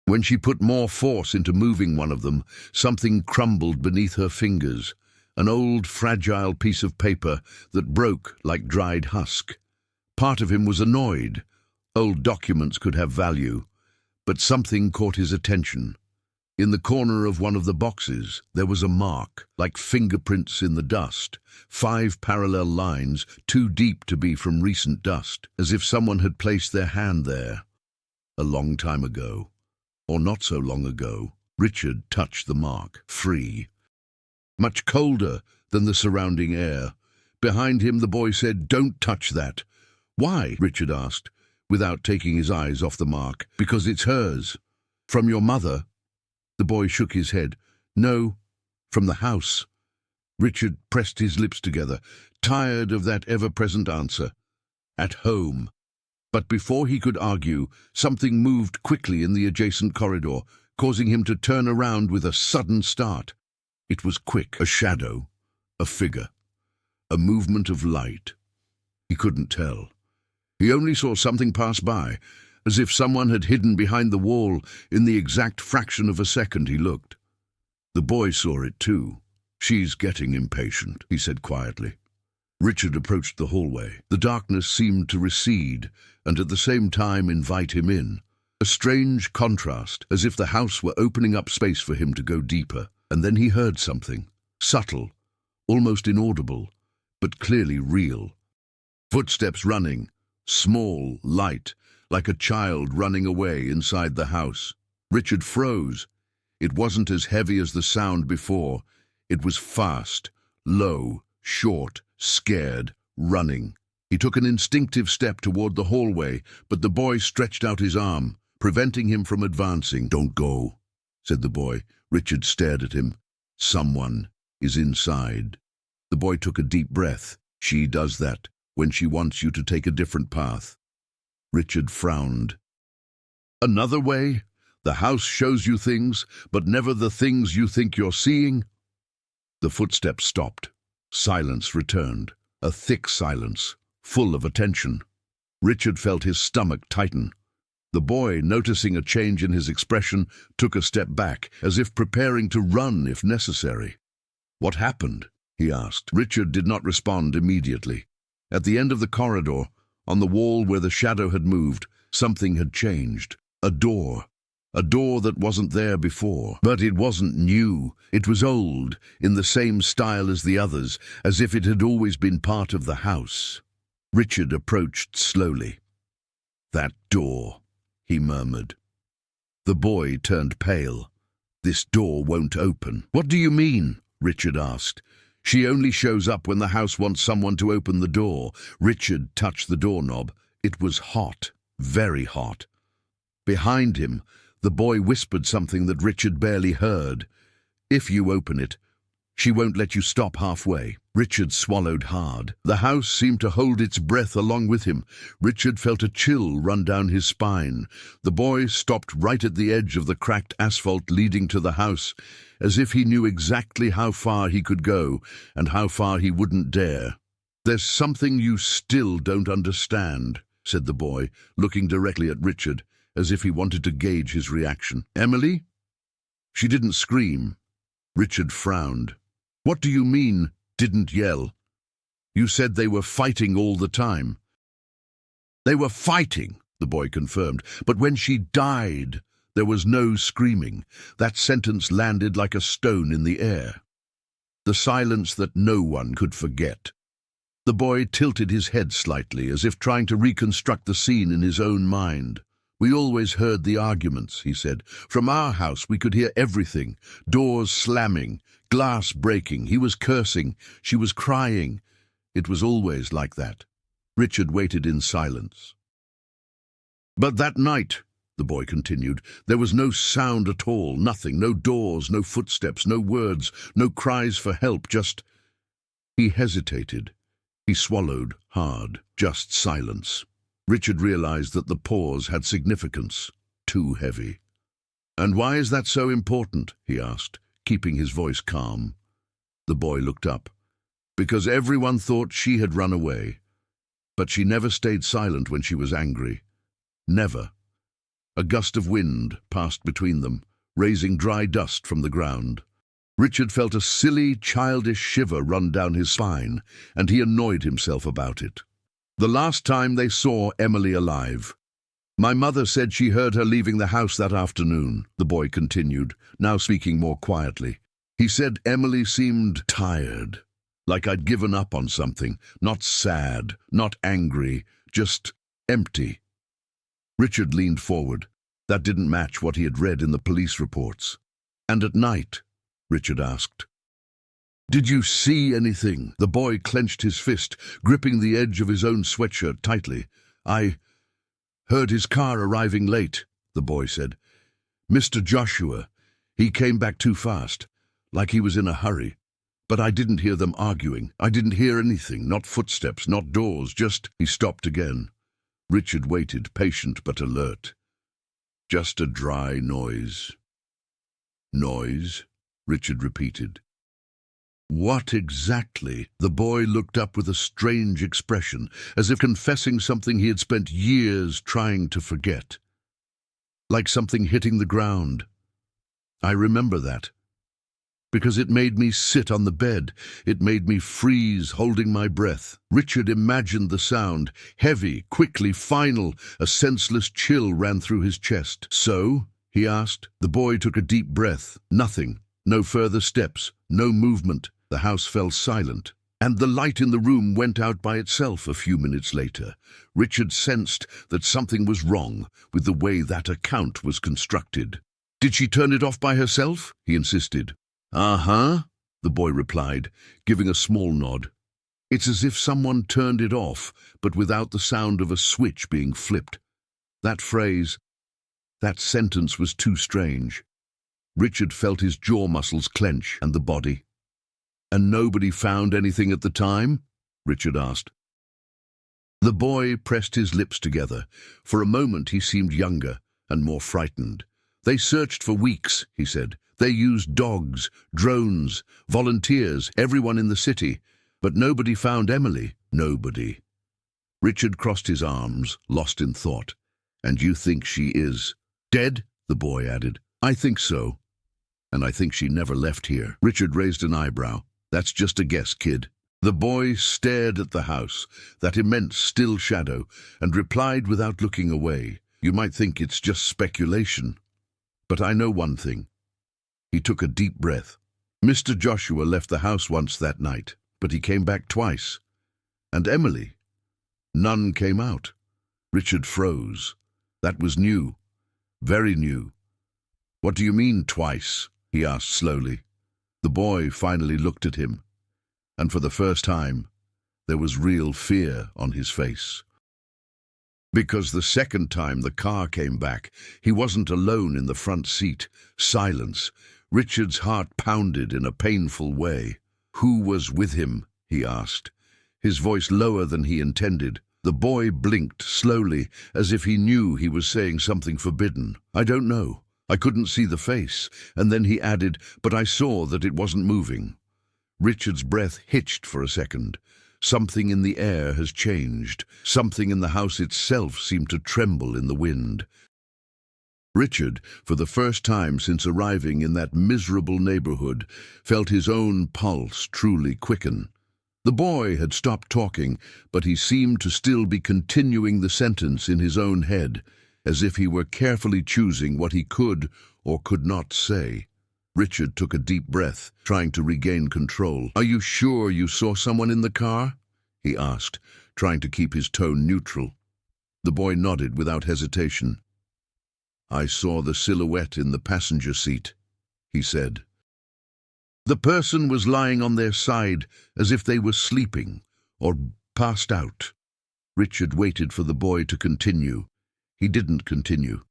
When she put more force into moving one of them, something crumbled beneath her fingers, an old, fragile piece of paper that broke like dried husk. Part of him was annoyed. Old documents could have value, but something caught his attention. In the corner of one of the boxes, there was a mark, like fingerprints in the dust, 5 parallel lines, too deep to be from recent dust, as if someone had placed their hand there. A long time ago, or not so long ago, Richard touched the mark, free. Much colder than the surrounding air. Behind him, the boy said, "Don't touch that." "Why?" Richard asked, without taking his eyes off the mark. "Because it's hers." "From your mother?" The boy shook his head. "No, from the house." Richard pressed his lips together, tired of that ever-present answer. At home. But before he could argue, something moved quickly in the adjacent corridor, causing him to turn around with a sudden start. It was quick, a shadow, a figure, a movement of light. He couldn't tell. He only saw something pass by, as if someone had hidden behind the wall in the exact fraction of a second he looked. The boy saw it too. "She's getting impatient," he said quietly. Richard approached the hallway. The darkness seemed to recede and at the same time invite him in. A strange contrast, as if the house were opening up space for him to go deeper. And then he heard something, subtle, almost inaudible, but clearly real. Footsteps running, small, light, like a child running away inside the house. Richard froze. It wasn't as heavy as the sound before. It was fast, low, short, scared, running. He took an instinctive step toward the hallway, but the boy stretched out his arm, preventing him from advancing. "Don't go," said the boy. Richard stared at him. "Someone is inside." The boy took a deep breath. "She does that when she wants you to take a different path." Richard frowned. "Another way? The house shows you things, but never the things you think you're seeing?" The footsteps stopped. Silence returned. A thick silence, full of attention. Richard felt his stomach tighten. The boy, noticing a change in his expression, took a step back, as if preparing to run if necessary. "What happened?" he asked. Richard did not respond immediately. At the end of the corridor, on the wall where the shadow had moved, something had changed. A door. A door that wasn't there before. But it wasn't new. It was old, in the same style as the others, as if it had always been part of the house. Richard approached slowly. "That door," he murmured. The boy turned pale. "This door won't open." "What do you mean?" Richard asked. "She only shows up when the house wants someone to open the door." Richard touched the doorknob. It was hot, very hot. Behind him, the boy whispered something that Richard barely heard. "If you open it, she won't let you stop halfway." Richard swallowed hard. The house seemed to hold its breath along with him. Richard felt a chill run down his spine. The boy stopped right at the edge of the cracked asphalt leading to the house, as if he knew exactly how far he could go and how far he wouldn't dare. "There's something you still don't understand," said the boy, looking directly at Richard, as if he wanted to gauge his reaction. "Emily?" She didn't scream. Richard frowned. "What do you mean, didn't yell? You said they were fighting all the time." "They were fighting," the boy confirmed, "but when she died, there was no screaming." That sentence landed like a stone in the air. The silence that no one could forget. The boy tilted his head slightly, as if trying to reconstruct the scene in his own mind. We always heard the arguments, he said. From our house we could hear everything. Doors slamming, glass breaking. He was cursing. She was crying. It was always like that. Richard waited in silence. But that night, the boy continued, there was no sound at all, nothing, no doors, no footsteps, no words, no cries for help, just... He hesitated. He swallowed hard, just silence. Richard realized that the pause had significance, too heavy. "And why is that so important?" he asked, keeping his voice calm. The boy looked up. "Because everyone thought she had run away. But she never stayed silent when she was angry. Never." A gust of wind passed between them, raising dry dust from the ground. Richard felt a silly, childish shiver run down his spine, and he annoyed himself about it. The last time they saw Emily alive. "My mother said she heard her leaving the house that afternoon," the boy continued, now speaking more quietly. "He said Emily seemed tired, like I'd given up on something, not sad, not angry, just empty." Richard leaned forward. That didn't match what he had read in the police reports. "And at night?" Richard asked. "Did you see anything?" The boy clenched his fist, gripping the edge of his own sweatshirt tightly. "I heard his car arriving late," the boy said. "Mr. Joshua, he came back too fast, like he was in a hurry. But I didn't hear them arguing. I didn't hear anything, not footsteps, not doors, just..." He stopped again. Richard waited, patient but alert. "Just a dry noise." "Noise?" Richard repeated. "What exactly?" The boy looked up with a strange expression, as if confessing something he had spent years trying to forget. "Like something hitting the ground. I remember that. Because it made me sit on the bed. It made me freeze, holding my breath." Richard imagined the sound, heavy, quickly, final. A senseless chill ran through his chest. "So?" he asked. The boy took a deep breath. Nothing. No further steps. No movement. The house fell silent. And the light in the room went out by itself a few minutes later. Richard sensed that something was wrong with the way that account was constructed. "Did she turn it off by herself?" he insisted. "Uh-huh," the boy replied, giving a small nod. "It's as if someone turned it off, but without the sound of a switch being flipped." That phrase, that sentence was too strange. Richard felt his jaw muscles clench and the body. "And nobody found anything at the time?" Richard asked. The boy pressed his lips together. For a moment he seemed younger and more frightened. "They searched for weeks," he said. "They used dogs, drones, volunteers, everyone in the city. But nobody found Emily. Nobody." Richard crossed his arms, lost in thought. "And you think she is dead?" the boy added. "I think so. And I think she never left here." Richard raised an eyebrow. "That's just a guess, kid." The boy stared at the house, that immense still shadow, and replied without looking away. "You might think it's just speculation. But I know one thing." He took a deep breath. "Mr. Joshua left the house once that night, but he came back twice. And Emily? None came out." Richard froze. That was new. Very new. "What do you mean, twice?" he asked slowly. The boy finally looked at him, and for the first time, there was real fear on his face. "Because the second time the car came back, he wasn't alone in the front seat. Silence. Richard's heart pounded in a painful way. "Who was with him?" he asked, his voice lower than he intended. The boy blinked slowly, as if he knew he was saying something forbidden. "I don't know. I couldn't see the face." And then he added, "But I saw that it wasn't moving." Richard's breath hitched for a second. Something in the air has changed. Something in the house itself seemed to tremble in the wind. Richard, for the first time since arriving in that miserable neighborhood, felt his own pulse truly quicken. The boy had stopped talking, but he seemed to still be continuing the sentence in his own head, as if he were carefully choosing what he could or could not say. Richard took a deep breath, trying to regain control. "Are you sure you saw someone in the car?" he asked, trying to keep his tone neutral. The boy nodded without hesitation. "I saw the silhouette in the passenger seat," he said. "The person was lying on their side as if they were sleeping or passed out." Richard waited for the boy to continue. He didn't continue.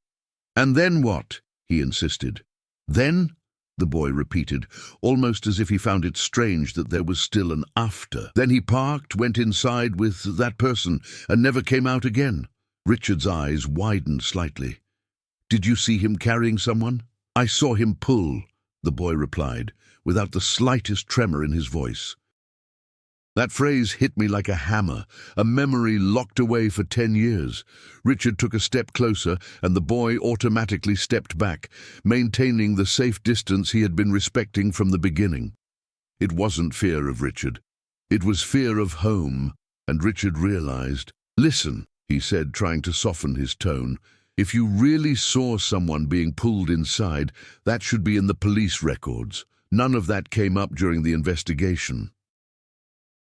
"And then what?" he insisted. "Then?" the boy repeated, almost as if he found it strange that there was still an after. "Then he parked, went inside with that person, and never came out again." Richard's eyes widened slightly. "Did you see him carrying someone?" "I saw him pull," the boy replied, without the slightest tremor in his voice. That phrase hit me like a hammer, a memory locked away for 10 years. Richard took a step closer, and the boy automatically stepped back, maintaining the safe distance he had been respecting from the beginning. It wasn't fear of Richard. It was fear of home, and Richard realized. "Listen," he said, trying to soften his tone. "If you really saw someone being pulled inside, that should be in the police records. None of that came up during the investigation."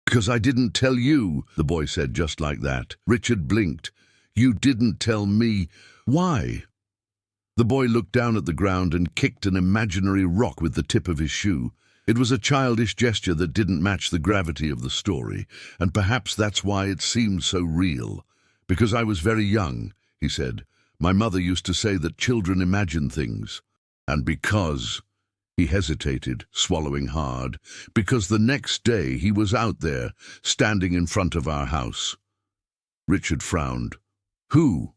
"Because I didn't tell you," the boy said just like that. Richard blinked. "You didn't tell me. Why?" The boy looked down at the ground and kicked an imaginary rock with the tip of his shoe. It was a childish gesture that didn't match the gravity of the story, and perhaps that's why it seemed so real. "Because I was very young," he said. "My mother used to say that children imagine things. And because..." He hesitated, swallowing hard, "because the next day he was out there, standing in front of our house." Richard frowned. "Who?"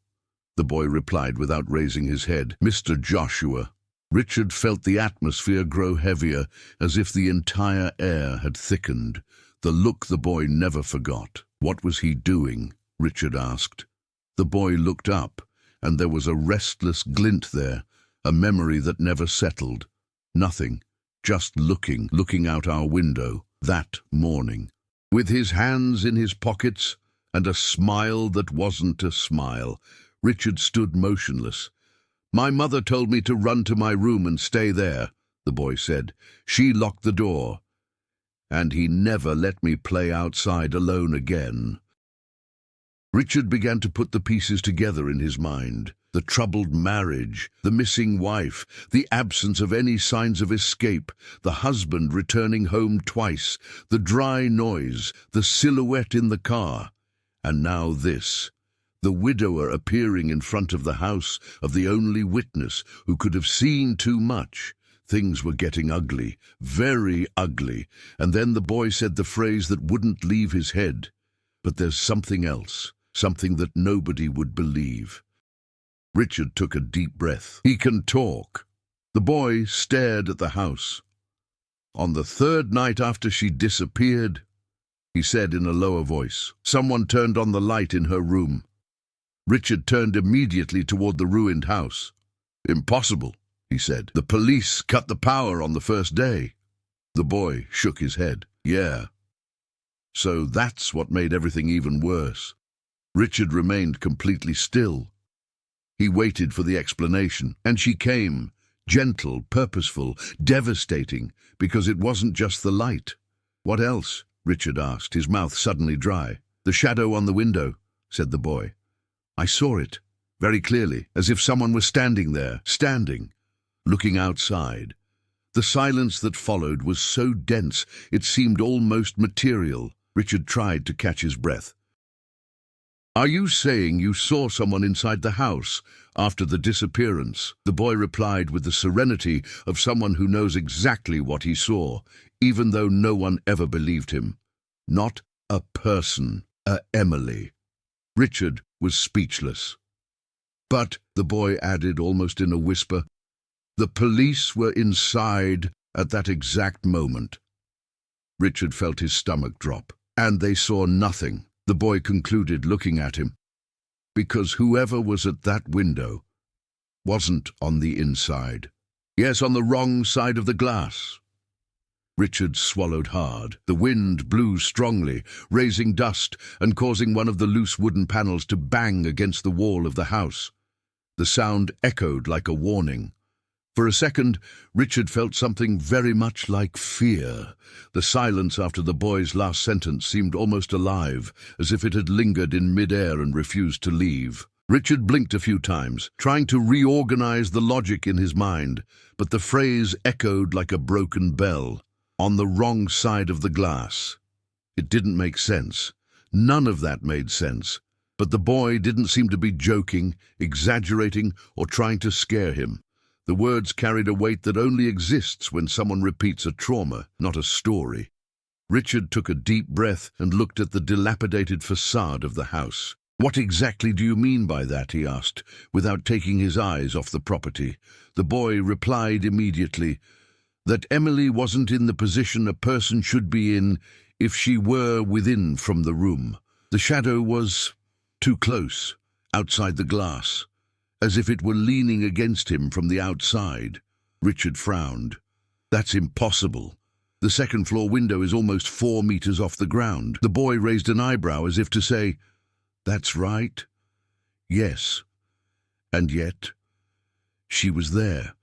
the boy replied without raising his head. "Mr. Joshua." Richard felt the atmosphere grow heavier, as if the entire air had thickened. The look the boy never forgot. "What was he doing?" Richard asked. The boy looked up, and there was a restless glint there, a memory that never settled. "Nothing, just looking out our window, that morning, with his hands in his pockets and a smile that wasn't a smile." Richard stood motionless. "My mother told me to run to my room and stay there," the boy said. "She locked the door, and he never let me play outside alone again." Richard began to put the pieces together in his mind. The troubled marriage, the missing wife, the absence of any signs of escape, the husband returning home twice, the dry noise, the silhouette in the car. And now this, the widower appearing in front of the house of the only witness who could have seen too much. Things were getting ugly, very ugly, and then the boy said the phrase that wouldn't leave his head. "But there's something else, something that nobody would believe." Richard took a deep breath. "He can talk." The boy stared at the house. "On the third night after she disappeared," he said in a lower voice, "someone turned on the light in her room." Richard turned immediately toward the ruined house. "Impossible," he said. "The police cut the power on the first day." The boy shook his head. "Yeah. So that's what made everything even worse." Richard remained completely still. He waited for the explanation, and she came, gentle, purposeful, devastating, because it wasn't just the light. "What else?" Richard asked, his mouth suddenly dry. "The shadow on the window," said the boy. "I saw it, very clearly, as if someone was standing there, looking outside." The silence that followed was so dense it seemed almost material. Richard tried to catch his breath. "Are you saying you saw someone inside the house after the disappearance?" The boy replied with the serenity of someone who knows exactly what he saw, even though no one ever believed him. "Not a person, Emily." Richard was speechless. "But," the boy added almost in a whisper, "the police were inside at that exact moment." Richard felt his stomach drop. "And they saw nothing," the boy concluded, looking at him, "because whoever was at that window wasn't on the inside. Yes, on the wrong side of the glass." Richard swallowed hard. The wind blew strongly, raising dust and causing one of the loose wooden panels to bang against the wall of the house. The sound echoed like a warning. For a second, Richard felt something very much like fear. The silence after the boy's last sentence seemed almost alive, as if it had lingered in mid-air and refused to leave. Richard blinked a few times, trying to reorganize the logic in his mind, but the phrase echoed like a broken bell. On the wrong side of the glass. It didn't make sense. None of that made sense. But the boy didn't seem to be joking, exaggerating, or trying to scare him. The words carried a weight that only exists when someone repeats a trauma, not a story. Richard took a deep breath and looked at the dilapidated facade of the house. "What exactly do you mean by that?" he asked, without taking his eyes off the property. The boy replied immediately that Emily wasn't in the position a person should be in if she were within from the room. The shadow was too close, outside the glass, as if it were leaning against him from the outside. Richard frowned. "That's impossible. The second-floor window is almost 4 meters off the ground." The boy raised an eyebrow as if to say, "That's right. Yes. And yet, she was there."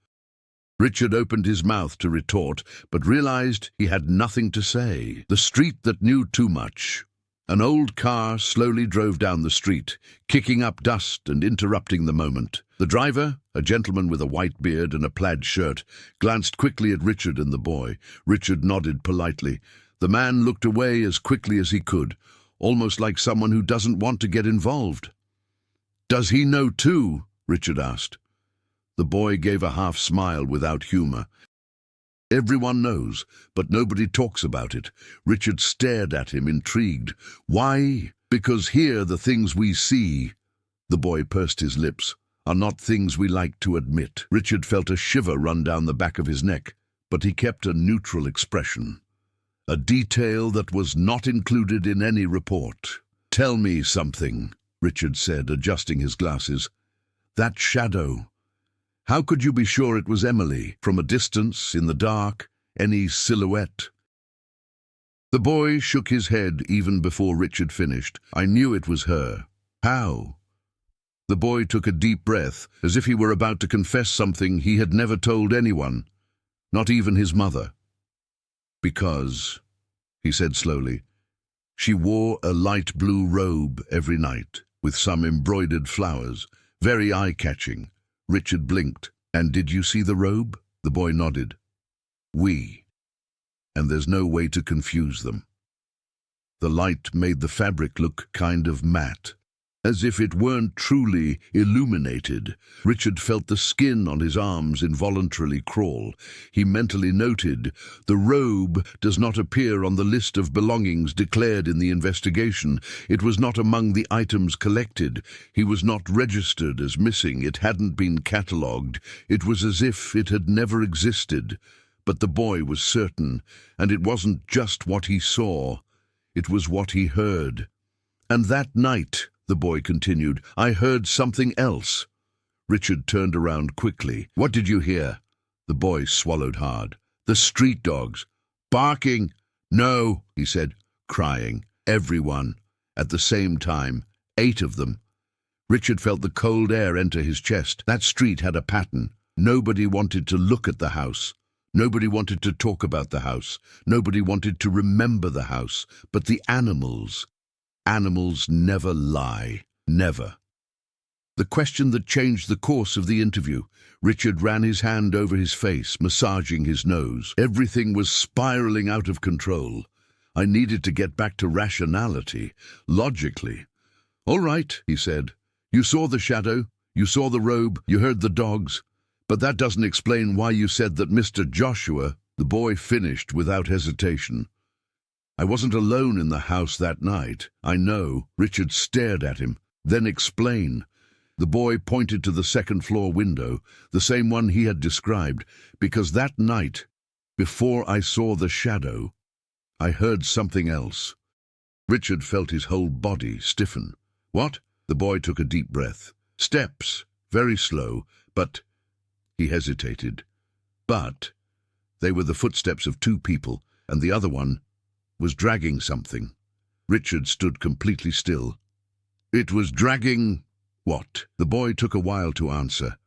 Richard opened his mouth to retort, but realized he had nothing to say. The street that knew too much. An old car slowly drove down the street, kicking up dust and interrupting the moment. The driver, a gentleman with a white beard and a plaid shirt, glanced quickly at Richard and the boy. Richard nodded politely. The man looked away as quickly as he could, almost like someone who doesn't want to get involved. "Does he know too?" Richard asked. The boy gave a half-smile without humor. "Everyone knows, but nobody talks about it." Richard stared at him, intrigued. "Why?" "Because here the things we see," the boy pursed his lips, "are not things we like to admit." Richard felt a shiver run down the back of his neck, but he kept a neutral expression. A detail that was not included in any report. "Tell me something," Richard said, adjusting his glasses. "That shadow. How could you be sure it was Emily? From a distance, in the dark, any silhouette?" The boy shook his head even before Richard finished. "I knew it was her." "How?" The boy took a deep breath, as if he were about to confess something he had never told anyone, not even his mother. "Because," he said slowly, "she wore a light blue robe every night, with some embroidered flowers, very eye-catching." Richard blinked. "And did you see the robe?" The boy nodded. "We. And there's no way to confuse them." The light made the fabric look kind of matte, as if it weren't truly illuminated. Richard felt the skin on his arms involuntarily crawl. He mentally noted, "The robe does not appear on the list of belongings declared in the investigation. It was not among the items collected. He was not registered as missing. It hadn't been catalogued. It was as if it had never existed." But the boy was certain, and it wasn't just what he saw. It was what he heard. "And that night," the boy continued, "I heard something else." Richard turned around quickly. "What did you hear?" The boy swallowed hard. "The street dogs. Barking." "No," he said, crying. "Everyone. At the same time. 8 of them." Richard felt the cold air enter his chest. That street had a pattern. Nobody wanted to look at the house. Nobody wanted to talk about the house. Nobody wanted to remember the house. But the animals. Animals never lie. Never. The question that changed the course of the interview. Richard ran his hand over his face, massaging his nose. Everything was spiraling out of control. I needed to get back to rationality, logically. "All right," he said. "You saw the shadow, you saw the robe, you heard the dogs. But that doesn't explain why you said that Mr. Joshua..." The boy finished without hesitation. "I wasn't alone in the house that night." "I know." Richard stared at him. "Then explain." The boy pointed to the second-floor window, the same one he had described, "because that night, before I saw the shadow, I heard something else." Richard felt his whole body stiffen. "What?" The boy took a deep breath. "Steps, very slow, but..." He hesitated. "But they were the footsteps of 2 people, and the other one was dragging something." Richard stood completely still. "It was dragging what?" The boy took a while to answer.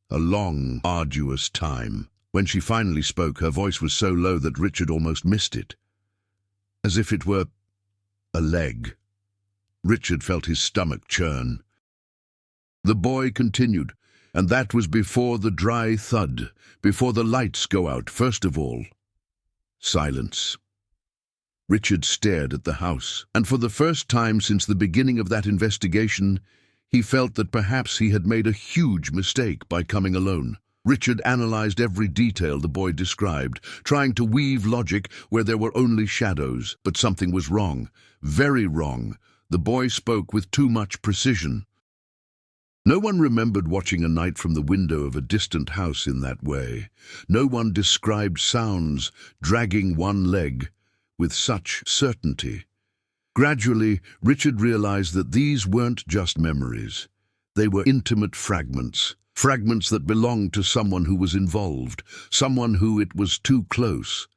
A long, arduous time. When she finally spoke, her voice was so low that Richard almost missed it. As if it were a leg. Richard felt his stomach churn. The boy continued, "And that was before the dry thud, before the lights go out, first of all." Silence. Richard stared at the house, and for the first time since the beginning of that investigation, he felt that perhaps he had made a huge mistake by coming alone. Richard analyzed every detail the boy described, trying to weave logic where there were only shadows. But something was wrong, very wrong. The boy spoke with too much precision. No one remembered watching a night from the window of a distant house in that way. No one described sounds dragging one leg with such certainty. Gradually, Richard realized that these weren't just memories. They were intimate fragments that belonged to someone who was involved, someone who it was too close.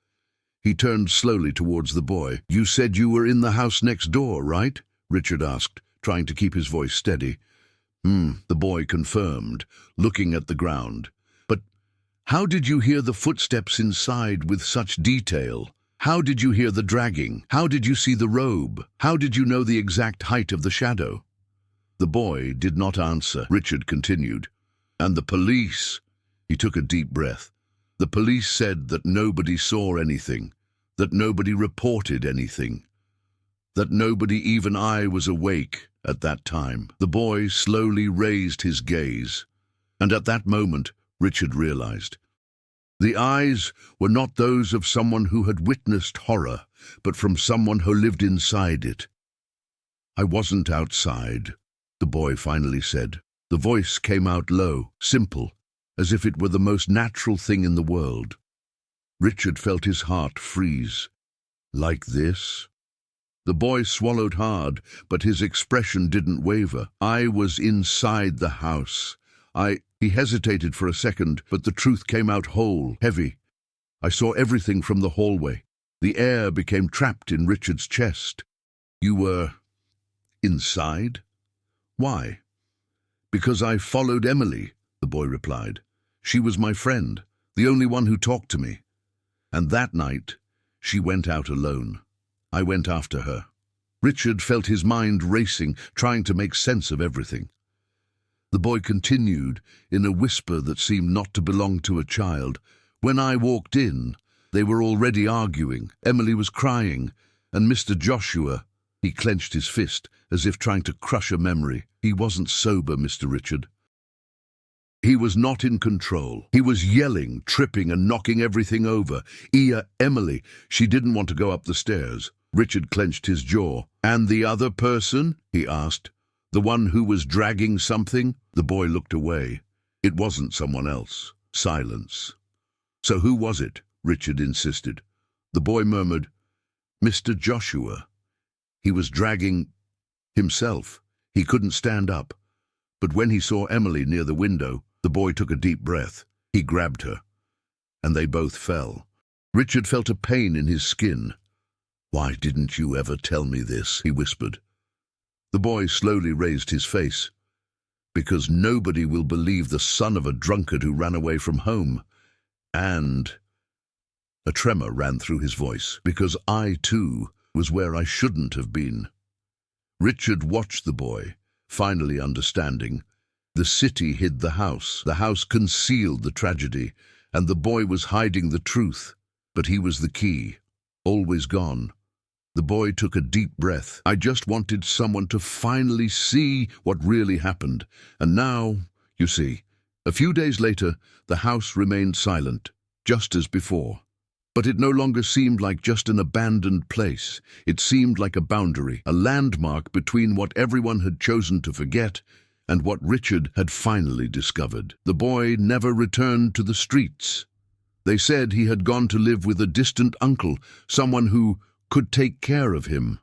He turned slowly towards the boy. "You said you were in the house next door, right?" Richard asked, trying to keep his voice steady. The boy confirmed, looking at the ground. "But how did you hear the footsteps inside with such detail? How did you hear the dragging? How did you see the robe? How did you know the exact height of the shadow?" The boy did not answer. Richard continued. "And the police?" He took a deep breath. "The police said that nobody saw anything, that nobody reported anything, that nobody, even I, was awake at that time." The boy slowly raised his gaze, and at that moment, Richard realized. The eyes were not those of someone who had witnessed horror, but from someone who lived inside it. "I wasn't outside," the boy finally said. The voice came out low, simple, as if it were the most natural thing in the world. Richard felt his heart freeze. "Like this?" The boy swallowed hard, but his expression didn't waver. "I was inside the house. He hesitated for a second, but the truth came out whole, heavy. "I saw everything from the hallway." The air became trapped in Richard's chest. "You were inside? Why?" "Because I followed Emily," the boy replied. "She was my friend, the only one who talked to me. And that night, she went out alone. I went after her." Richard felt his mind racing, trying to make sense of everything. The boy continued, in a whisper that seemed not to belong to a child. "When I walked in, they were already arguing. Emily was crying, and Mr. Joshua—" He clenched his fist, as if trying to crush a memory. "He wasn't sober, Mr. Richard. He was not in control. He was yelling, tripping, and knocking everything over. Emily, she didn't want to go up the stairs." Richard clenched his jaw. "And the other person?" he asked. "The one who was dragging something?" The boy looked away. It wasn't someone else. Silence. "So who was it?" Richard insisted. The boy murmured, "Mr. Joshua. He was dragging himself. He couldn't stand up. But when he saw Emily near the window, the boy took a deep breath. He grabbed her, and they both fell." Richard felt a pain in his skin. "Why didn't you ever tell me this?" he whispered. The boy slowly raised his face. "Because nobody will believe the son of a drunkard who ran away from home. And—" a tremor ran through his voice, "because I, too, was where I shouldn't have been." Richard watched the boy, finally understanding. The city hid the house concealed the tragedy, and the boy was hiding the truth. But he was the key, always gone. The boy took a deep breath. "I just wanted someone to finally see what really happened. And now, you see." A few days later, the house remained silent, just as before. But it no longer seemed like just an abandoned place. It seemed like a boundary, a landmark between what everyone had chosen to forget and what Richard had finally discovered. The boy never returned to the streets. They said he had gone to live with a distant uncle, someone who could take care of him.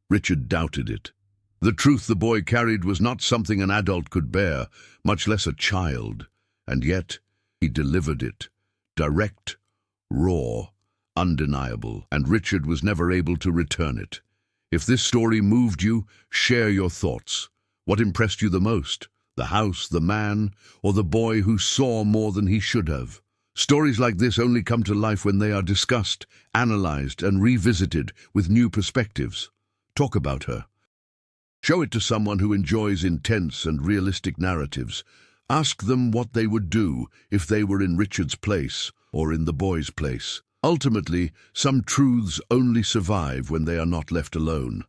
Richard doubted it. The truth the boy carried was not something an adult could bear, much less a child. And yet, he delivered it. Direct, raw, undeniable, and Richard was never able to return it. If this story moved you, share your thoughts. What impressed you the most? The house, the man, or the boy who saw more than he should have? Stories like this only come to life when they are discussed, analyzed, and revisited with new perspectives. Talk about her. Show it to someone who enjoys intense and realistic narratives. Ask them what they would do if they were in Richard's place or in the boy's place. Ultimately, some truths only survive when they are not left alone.